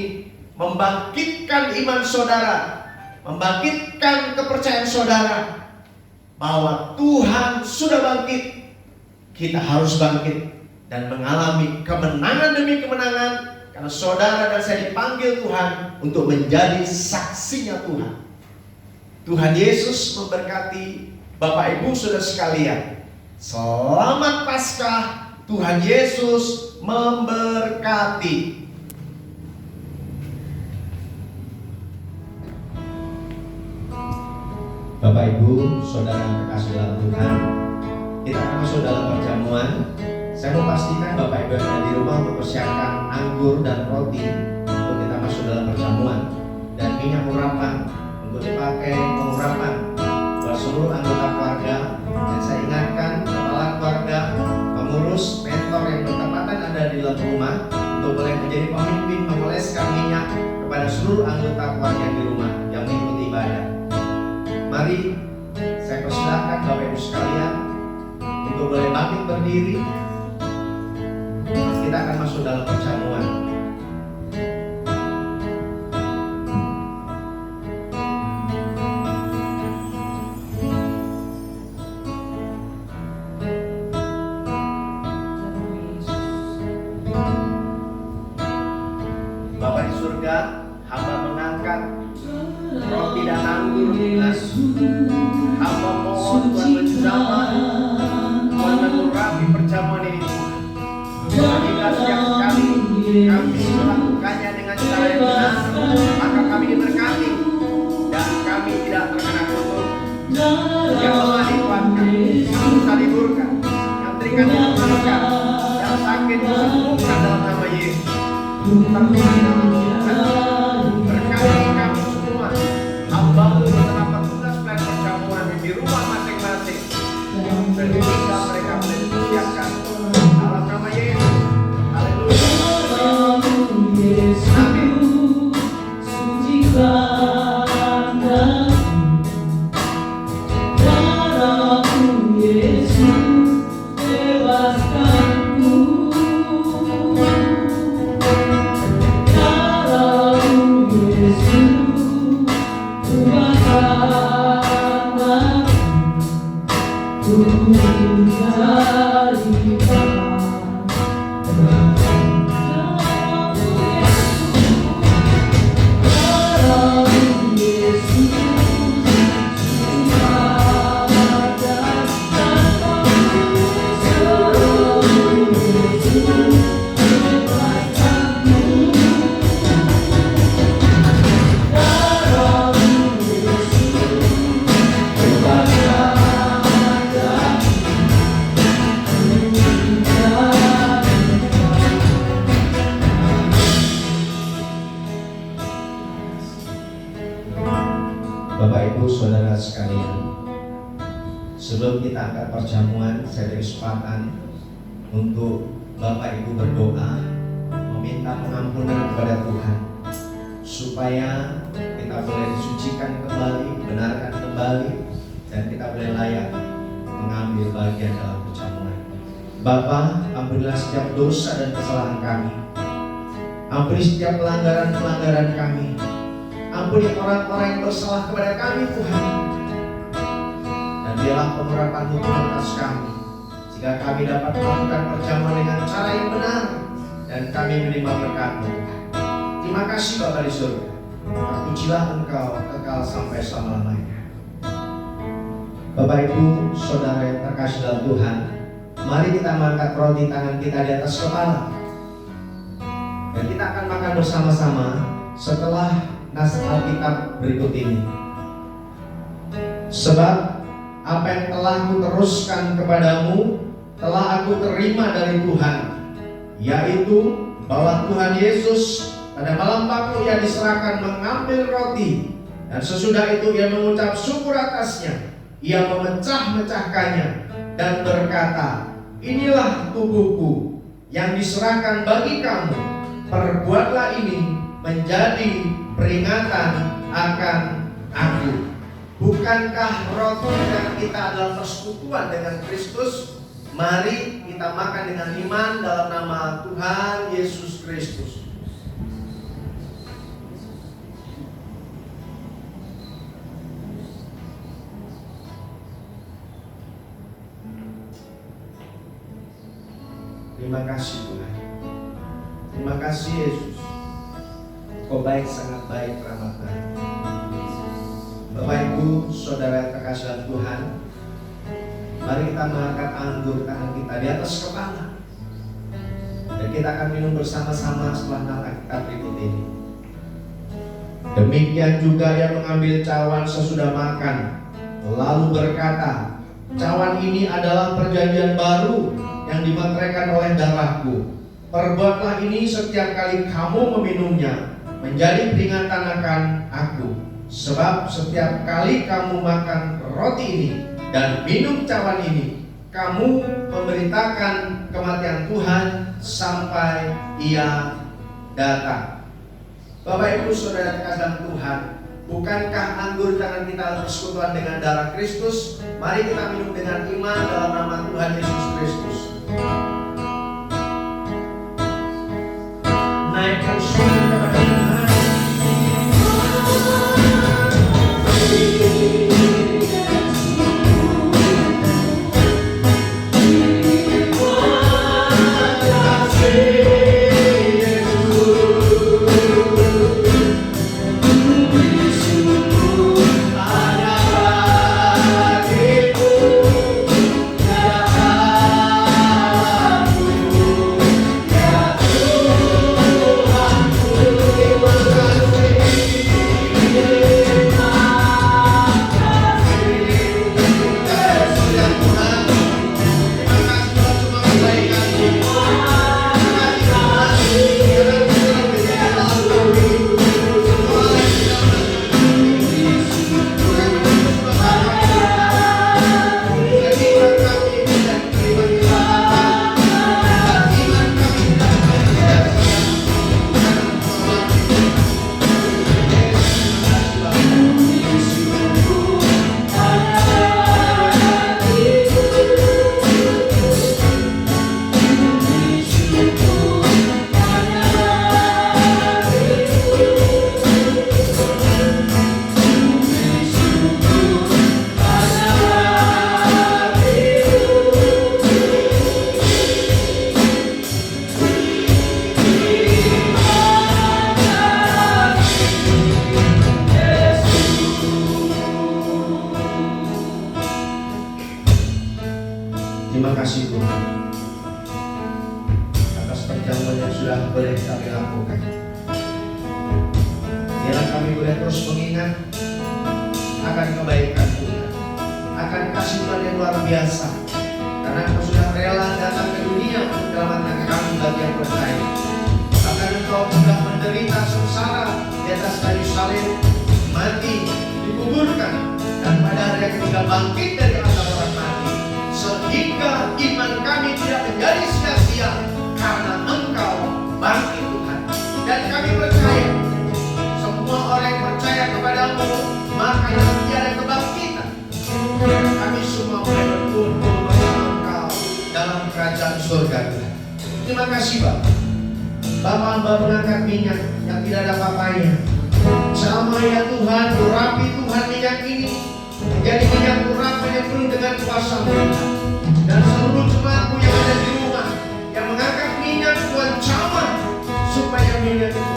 membangkitkan iman saudara, membangkitkan kepercayaan saudara bahwa Tuhan sudah bangkit. Kita harus bangkit dan mengalami kemenangan demi kemenangan, karena saudara dan saya dipanggil Tuhan untuk menjadi saksinya Tuhan. Tuhan Yesus memberkati Bapak Ibu saudara sekalian. Selamat Paskah. Tuhan Yesus memberkati. Bapak Ibu, saudara yang terkasih dalam Tuhan, kita akan masuk dalam perjamuan. Saya mau pastikan Bapak Ibu yang ada di rumah mempersiapkan anggur dan roti untuk kita masuk dalam perjamuan, dan minyak urapan untuk dipakai pengurapan buat seluruh anggota keluarga. Dan saya ingatkan kepala keluarga, pengurus, mentor yang bertempatan ada di dalam rumah untuk boleh menjadi pemimpin mengoleskan minyak kepada seluruh anggota keluarga di rumah yang mengikuti ibadah. Mari saya persilakan Bapak Ibu sekalian untuk boleh bangkit berdiri. Kita akan masuk dalam perjamuan. Tuhan. Hamba mohon Tuhan menjamah, Tuhan menurapi perjamuan ini. Apabila setiap kami melakukannya dengan cara yang benar, maka kami diberkati dan kami tidak terkena kutuk. Yang lemah dikuatkan, yang susah diburkan, yang terikat disembuhkan, yang sakit disembuhkan dalam nama Yesus. Terpuji nama Tuhan. Berkati kami semua, hamba-Mu beserta petugas pelayan perjamuan di rumah masing-masing, sehingga mereka boleh disiapkan dalam nama Yesus. Haleluya. Amin. Bapak Ibu Saudara sekalian, sebelum kita angkat perjamuan, saya beri kesempatan untuk Bapak Ibu berdoa, meminta pengampunan kepada Tuhan, supaya kita boleh disucikan kembali, benarkan kembali, dan kita boleh layak mengambil bagian dalam perjamuan. Bapa, ampunilah setiap dosa dan kesalahan kami, ampuni setiap pelanggaran-pelanggaran kami. Ampuni orang-orang yang bersalah kepada kami, Tuhan. Dan biarlah pengurapan-Mu atas kami, jika kami dapat melakukan perjamuan dengan cara yang benar, dan kami menerima berkat-Mu. Terima kasih Bapa di surga. Terpujilah Engkau kekal sampai selama-lamanya. Bapak Ibu, Saudara yang terkasih dalam Tuhan, mari kita mengangkat roti tangan kita di atas kepala, dan kita akan makan bersama-sama setelah nas Alkitab berikut ini. Sebab apa yang telah kuteruskan kepadamu telah aku terima dari Tuhan, yaitu bahwa Tuhan Yesus pada malam waktu Ia diserahkan mengambil roti, dan sesudah itu Ia mengucap syukur atasnya, Ia memecah-mecahkannya dan berkata, inilah tubuhku yang diserahkan bagi kamu, perbuatlah ini menjadi peringatan akan aku. Bukankah roti yang kita adalah persekutuan dengan Kristus? Mari kita makan dengan iman dalam nama Tuhan Yesus Kristus. Terima kasih Tuhan. Terima kasih Yesus. Kau baik, sangat baik, rahmat Tuhan. Bapak Ibu, Saudara yang terkasih dalam Tuhan, mari kita mengangkat anggur tangan kita di atas kepala, dan kita akan minum bersama-sama setelah nala kita berikut ini. Demikian juga Ia mengambil cawan sesudah makan, lalu berkata, cawan ini adalah perjanjian baru yang dimeteraikan oleh darahku. Perbuatlah ini setiap kali kamu meminumnya, menjadi peringatan akan aku. Sebab setiap kali kamu makan roti ini dan minum cawan ini, kamu memberitakan kematian Tuhan sampai Ia datang. Bapak Ibu Saudara terkasih dalam Tuhan, bukankah anggur tangan kita persekutuan dengan darah Kristus? Mari kita minum dengan iman dalam nama Tuhan Yesus Kristus. Naikkan syukur kepada Tuhan. I Terima kasih Tuhan atas perjamuan yang sudah boleh kami lakukan. Biarlah kami boleh terus mengingat akan kebaikan Tuhan, akan kasih Tuhan yang luar biasa. Karena Engkau sudah rela datang ke dunia untuk menyelamatkan kami bagi yang percaya. Bahkan Engkau sudah menderita sengsara di atas kayu salib, mati, dikuburkan, dan pada hari yang ketiga bangkit dari antara orang mati, sehingga iman kami tidak menjadi sia-sia karena Engkau bangkit Tuhan. Dan kami percaya semua orang yang percaya kepadamu maka yang tiada kebangkitan. Kami semua boleh berkumpul bersama Engkau dalam kerajaan surga Tuhan. Terima kasih Bapak. Bapak hamba mengangkat minyak yang tidak ada apa-apanya. Sama ya Tuhan, urapi Tuhan minyak ini menjadi minyak urapan yang penuh dengan kuasa-Mu. Dan seluruh jemaat-Mu yang ada di rumah yang mengangkat minyak Tuhan cawan supaya minyak itu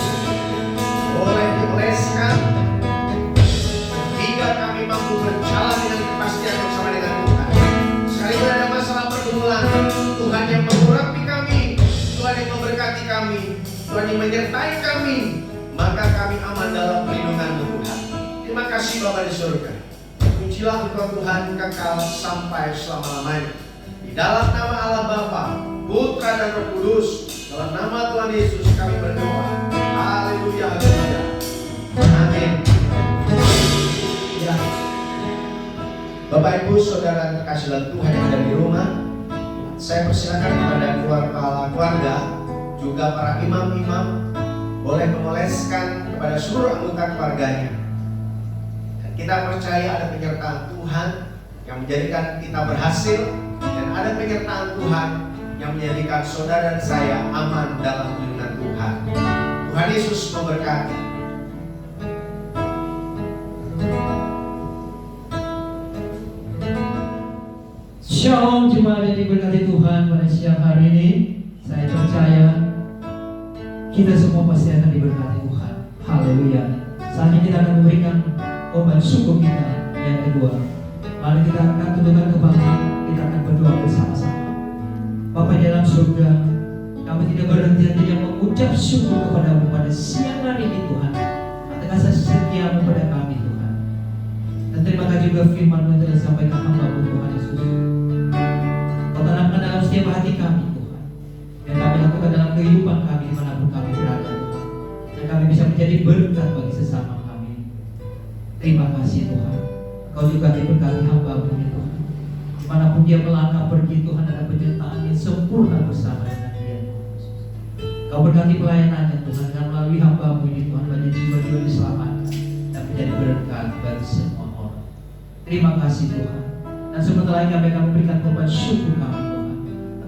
boleh dioleskan hingga kami mampu berjalan dengan kepastian bersama dengan Tuhan. Sekalipun ada masalah pergumulan, Tuhan yang mengurapi kami, Tuhan yang memberkati kami, Tuhan yang menyertai kami, maka kami aman dalam perlindungan-Mu Tuhan. Terima kasih Bapa di surga. Pujilah Engkau Tuhan kekal sampai selama-lamanya. Di dalam nama Allah Bapa, Putra dan Roh Kudus, dalam nama Tuhan Yesus kami berdoa. Haleluya, haleluya. Amin. Ya. Bapak Ibu Saudara terkasih dalam Tuhan yang ada di rumah, saya persilakan kepada keluarga, juga para imam-imam boleh mengoleskan kepada seluruh anggota keluarganya. Dan kita percaya ada penyertaan Tuhan yang menjadikan kita berhasil, dan ada penyertaan Tuhan yang menjadikan saudara dan saya aman dalam lindungan Tuhan. Tuhan Yesus memberkati. Shalom jemaat yang diberkati Tuhan pada siang hari ini. Saya percaya kita semua pasti akan diberkati Tuhan. Haleluya. Saatnya kita akan memberikan korban syukur kita yang kedua. Mari kita akan tundukkan kepala, kita akan berdoa bersama-sama. Bapa di dalam surga, kami tidak berhenti-henti yang mengucap syukur kepada-Mu pada siang hari ini Tuhan, atas kasih setia-Mu pada kami Tuhan. Dan terima kasih juga firman-Mu yang telah disampaikan hamba-Mu Tuhan Yesus. Kau tanamkan dalam setiap hati kami Tuhan, dan kami lakukan dalam kehidupan kami dimanapun kami berada Tuhan, dan kami bisa menjadi berkat bagi sesama kami. Terima kasih Tuhan. Kau juga diberkati hamba-Mu ya Tuhan. Dimanapun dia melangkah pergi Tuhan, ada penyertaan yang sempurna bersama dengan dia. Kau berkati pelayanannya Tuhan, dan melalui hamba-Mu ini Tuhan banyak jiwa-jiwa diselamatkan dan menjadi berkat bagi semua orang. Terima kasih Tuhan. Dan sebentar lagi kami akan memberikan korban syukur kami Tuhan.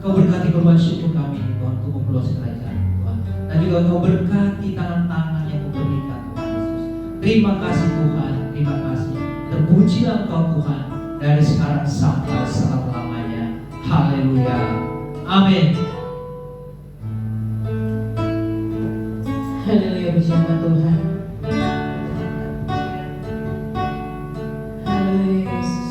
Kau berkati korban syukur kami Tuhan untuk memperluas kerajaan Tuhan. Dan juga Kau berkati tangan-tangan yang memberikan Tuhan Yesus. Terima kasih Tuhan, terima kasih. Terpujilah Engkau Tuhan dari sekarang sampai selama-lamanya. Haleluya. Amin. Haleluya, puji nama Tuhan. Haleluya Yesus.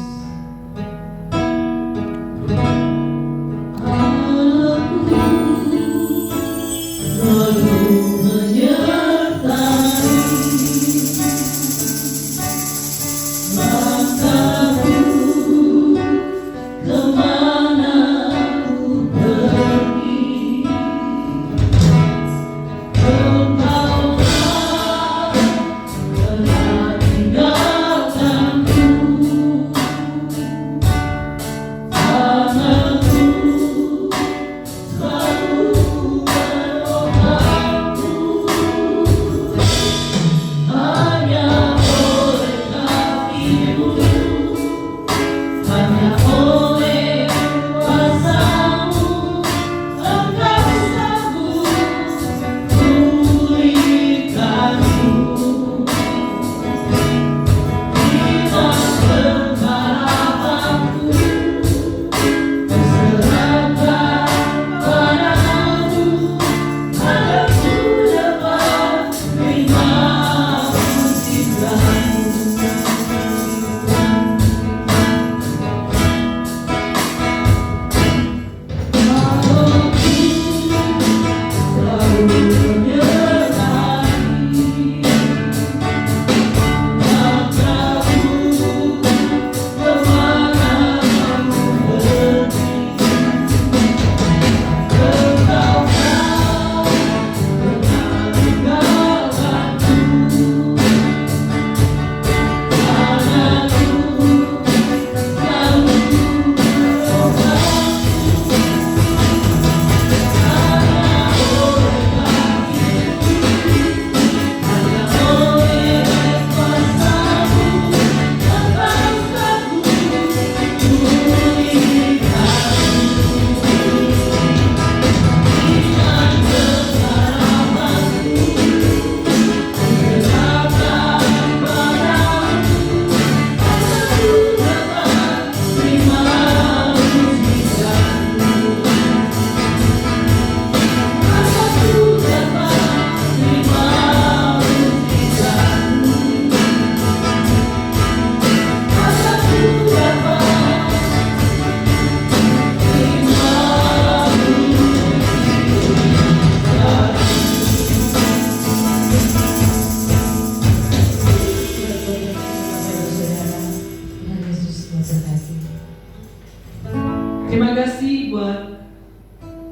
Terima kasih buat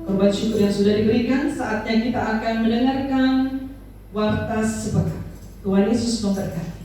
korban syukur yang sudah diberikan. Saatnya kita akan mendengarkan warta sepekan. Tuhan Yesus memberkati.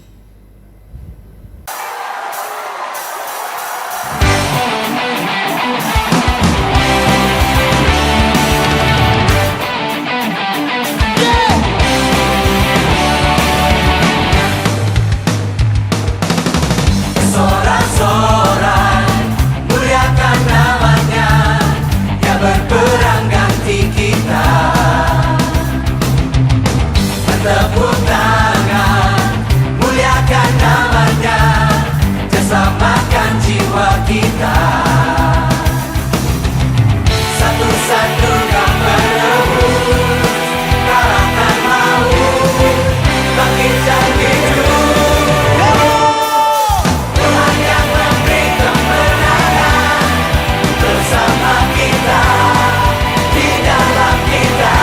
Tepuk tangan, muliakan namanya, selamatkan jiwa kita. Satu-satunya penebus, kalahkan maut, bangkitkan hidup. Tuhan yang memberi kemenangan bersama kita, di dalam kita.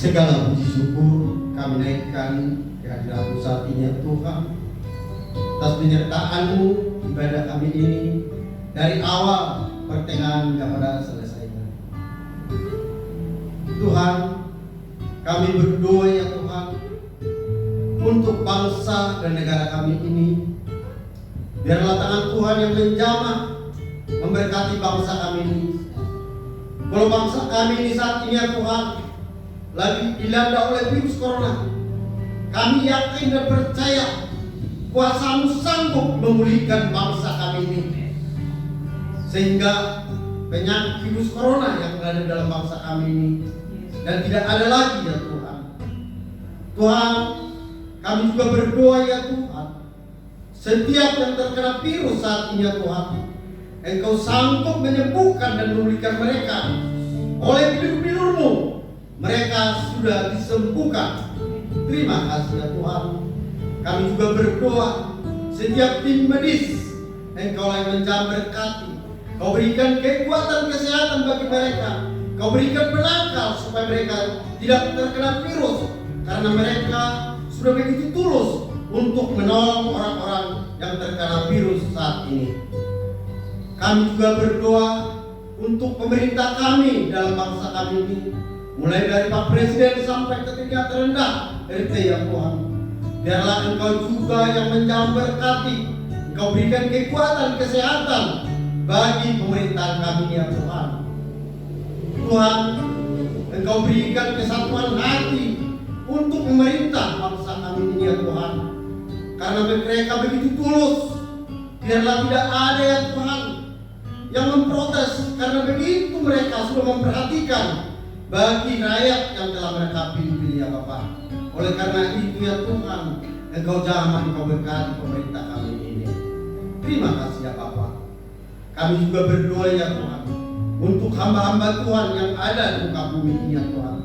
Segala puji syukur kami naikkan ke hadirat-Mu saat ini ya Tuhan, atas penyertaan-Mu ibadah kami ini dari awal pertengahan hingga pada selesainya. Tuhan, kami berdoa ya Tuhan untuk bangsa dan negara kami ini. Biarlah tangan Tuhan yang menjamah memberkati bangsa kami ini. Kalau bangsa kami ini saat ini ya Tuhan lagi dilanda oleh virus corona, kami yakin dan percaya kuasa-Mu sanggup memulihkan bangsa kami ini, sehingga penyakit virus corona yang berada dalam bangsa kami ini dan tidak ada lagi ya Tuhan. Tuhan, kami juga berdoa ya Tuhan, setiap yang terkena virus saat ini ya Tuhan, Engkau sanggup menyembuhkan dan memulihkan mereka. Oleh bilur-bilur-Mu mereka sudah disembuhkan. Terima kasih ya Tuhan. Kami juga berdoa setiap tim medis Engkau yang menjamberkati. Kau berikan kekuatan kesehatan bagi mereka. Kau berikan penangkal supaya mereka tidak terkena virus, karena mereka sudah begitu tulus untuk menolong orang-orang yang terkena virus saat ini. Kami juga berdoa untuk pemerintah kami dalam bangsa kami ini, mulai dari Pak Presiden sampai ke tingkat terendah RT ya Tuhan. Biarlah Engkau juga yang menjamberkati. Engkau berikan kekuatan kesehatan bagi pemerintahan kami ya Tuhan. Tuhan, Engkau berikan kesatuan hati untuk pemerintah bangsa kami ini ya Tuhan. Karena mereka begitu tulus. Biarlah tidak ada ya Tuhan yang memprotes, karena begitu mereka sudah memperhatikan bagi rakyat yang telah mereka pilih ya Bapak. Oleh karena itu ya Tuhan, Engkau jamah, Engkau berkati pemerintah kami ini. Terima kasih ya Bapak. Kami juga berdoa ya Tuhan untuk hamba-hamba Tuhan yang ada di muka bumi ini ya Tuhan.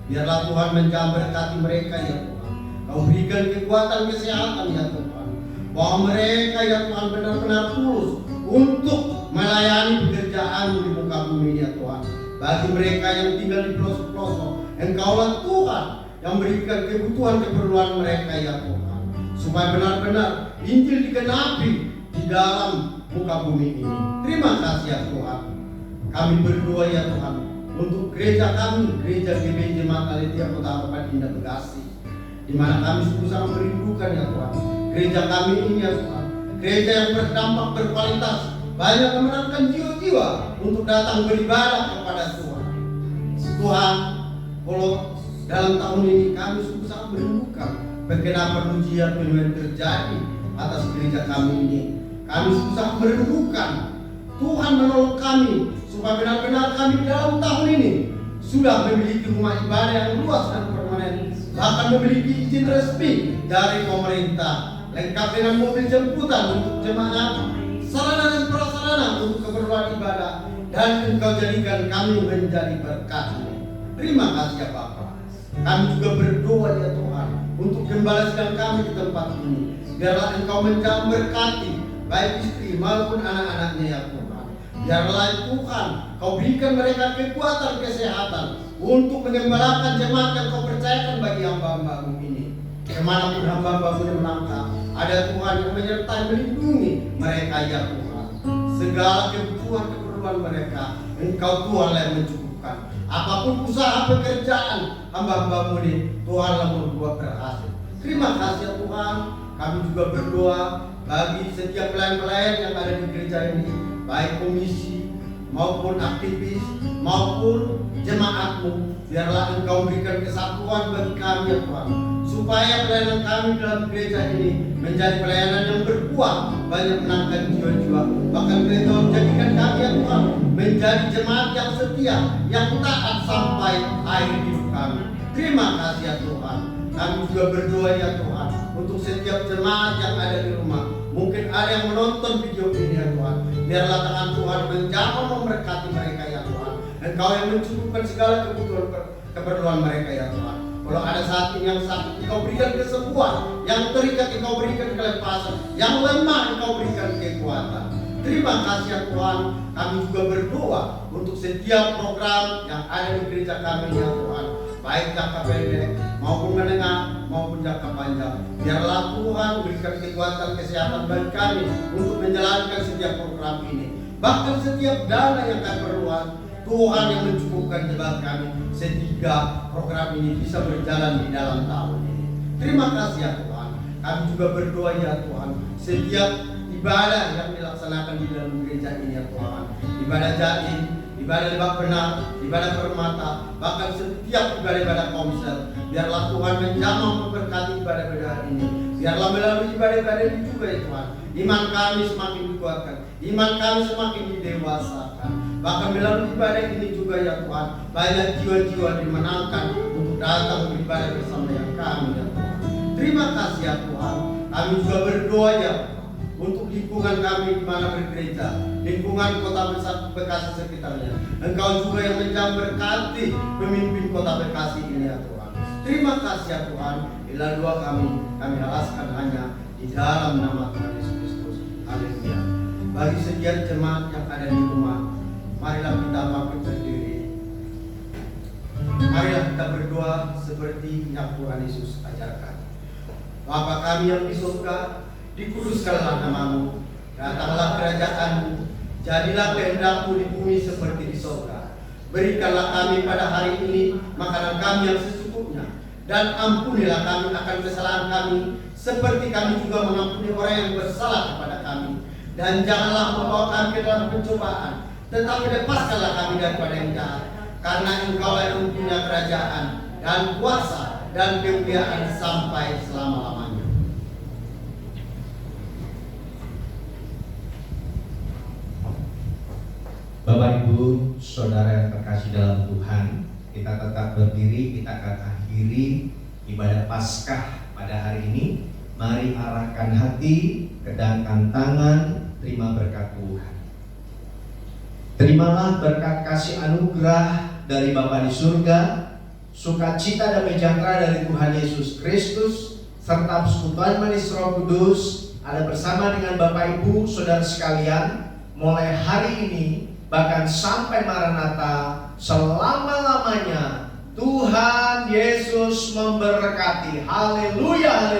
Biarlah Tuhan menjamah berkati mereka ya Tuhan. Kau berikan kekuatan kesehatan ya Tuhan. bahwa mereka ya Tuhan benar-benar tulus untuk melayani pekerjaan di muka bumi ya Tuhan. Bagi mereka yang tinggal di pelosok-pelosok, Engkaulah Tuhan yang berikan kebutuhan keperluan mereka ya Tuhan, supaya benar-benar Injil digenapi di dalam muka bumi ini. Terima kasih ya Tuhan. Kami berdoa ya Tuhan untuk gereja kami, gereja GBI Jemaat Aletheia Kota Harapan Indah Bekasi, di mana kami sungguh sangat merindukan ya Tuhan gereja kami ini ya Tuhan, gereja yang berdampak berkualitas, banyak memenangkan jiwa-jiwa untuk datang beribadah kepada Tuhan. Tuhan, kalau dalam tahun ini kami sungguh sangat merindukan perkenapan ujian yang terjadi atas gereja kami ini. Kami sungguh sangat merindukan Tuhan menolong kami supaya benar-benar kami dalam tahun ini sudah memiliki rumah ibadah yang luas dan permanen, bahkan memiliki izin resmi dari pemerintah, lengkap dengan mobil jemputan untuk jemaat, sarana dan prasarana untuk keperluan ibadah, dan Engkau jadikan kami menjadi berkat. Terima kasih ya Bapa. Kami juga berdoa ya Tuhan untuk gembala sedang kami di tempat ini, biarlah Engkau memberkati baik istri maupun anak-anaknya ya Tuhan. Biarlah Tuhan Kau berikan mereka kekuatan kesehatan untuk mengembalakan jemaat yang Kau percayakan bagi hamba-hamba-Mu ini. Kemanapun hamba-hamba-Mu yang melangkah, ada Tuhan yang menyertai melindungi mereka ya Tuhan. Segala kebutuhan mereka Engkau Tuhan yang mencukupkan. Apapun usaha pekerjaan hamba-hamba-Mu ini, Tuhanlah membuat berhasil. Terima kasih ya Tuhan. Kami juga berdoa bagi setiap pelayan-pelayan yang ada di gereja ini, baik komisi maupun aktivis maupun jemaat-Mu. Biarlah Engkau berikan kesatuan bagi kami ya Tuhan, supaya pelayanan kami dalam gereja ini menjadi pelayanan yang berbuah, banyak menangkan jiwa-jiwa. Bahkan Engkau menjadikan kami ya Tuhan menjadi jemaat yang setia, yang taat sampai akhir hidup kami. Terima kasih ya Tuhan. Kami juga berdoa ya Tuhan untuk setiap jemaat yang ada di rumah. Mungkin ada yang menonton video ini ya Tuhan. Biarlah tangan Tuhan menjamah memberkati mereka ya Tuhan. Engkau yang mencukupkan segala keperluan mereka ya Tuhan. Kalau ada saat ini yang sakit, Engkau berikan kesembuhan. Yang terikat, Engkau berikan kelepasan. Yang lemah, Engkau berikan kekuatan. Terima kasih ya Tuhan. Kami juga berdoa untuk setiap program yang ada di gereja kami ya Tuhan, baik jangka pendek maupun menengah maupun jangka panjang. Biarlah Tuhan berikan kekuatan kesehatan bagi kami untuk menjalankan setiap program ini. Bahkan setiap dana yang kami perlukan, Tuhan yang mencukupkan bagi kami sehingga program ini bisa berjalan di dalam tahun ini. Terima kasih ya Tuhan. Kami juga berdoa ya Tuhan, setiap ibadah yang dilaksanakan di dalam gereja ini ya Tuhan, ibadah jaim, ibadah lebak benar, ibadah permata, bahkan setiap ibadah-ibadah komsel, biarlah Tuhan menjamah memberkati ibadah-ibadah ini. Biarlah melalui ibadah-ibadah ini juga ya Tuhan, iman kami semakin dikuatkan, iman kami semakin didewasakan. Bahkan melalui ibadah ini juga ya Tuhan, banyak jiwa-jiwa dimenangkan untuk datang beribadah bersama yang kami ya Tuhan. Terima kasih ya Tuhan. Kami juga berdoa ya untuk lingkungan kami di mana bergereja, lingkungan kota Bekasi sekitarnya. Engkau juga yang memberkati pemimpin kota Bekasi ini ya Tuhan. Terima kasih ya Tuhan. Bila doa kami halaskan hanya di dalam nama Tuhan Yesus Kristus. Haleluya. Bagi setiap jemaat yang ada di rumah, marilah kita bangkit berdiri. Marilah kita berdoa seperti yang Tuhan Yesus ajarkan. Bapa kami yang di surga, dikuduskanlah nama-Mu, datanglah kerajaan-Mu, jadilah kehendak-Mu di bumi seperti di surga. Berikanlah kami pada hari ini makanan kami yang secukupnya, dan ampunilah kami akan kesalahan kami, seperti kami juga mengampuni orang yang bersalah kepada kami. Dan janganlah membawa kami ke dalam pencobaan, tetapi lepaskanlah kami daripada yang jahat, karena Engkau yang mempunyai kerajaan dan kuasa dan kemuliaan sampai selama-lamanya. Bapak Ibu, Saudara yang terkasih dalam Tuhan, kita tetap berdiri, kita akan akhiri ibadah Paskah pada hari ini. Mari arahkan hati, kedangkan tangan, terima berkat Tuhan. Terimalah berkat kasih anugerah dari Bapa di surga, sukacita dan sejahtera dari Tuhan Yesus Kristus, serta persekutuan manis Roh Kudus ada bersama dengan Bapak Ibu Saudara sekalian mulai hari ini bahkan sampai Maranatha selama-lamanya. Tuhan Yesus memberkati. Haleluya.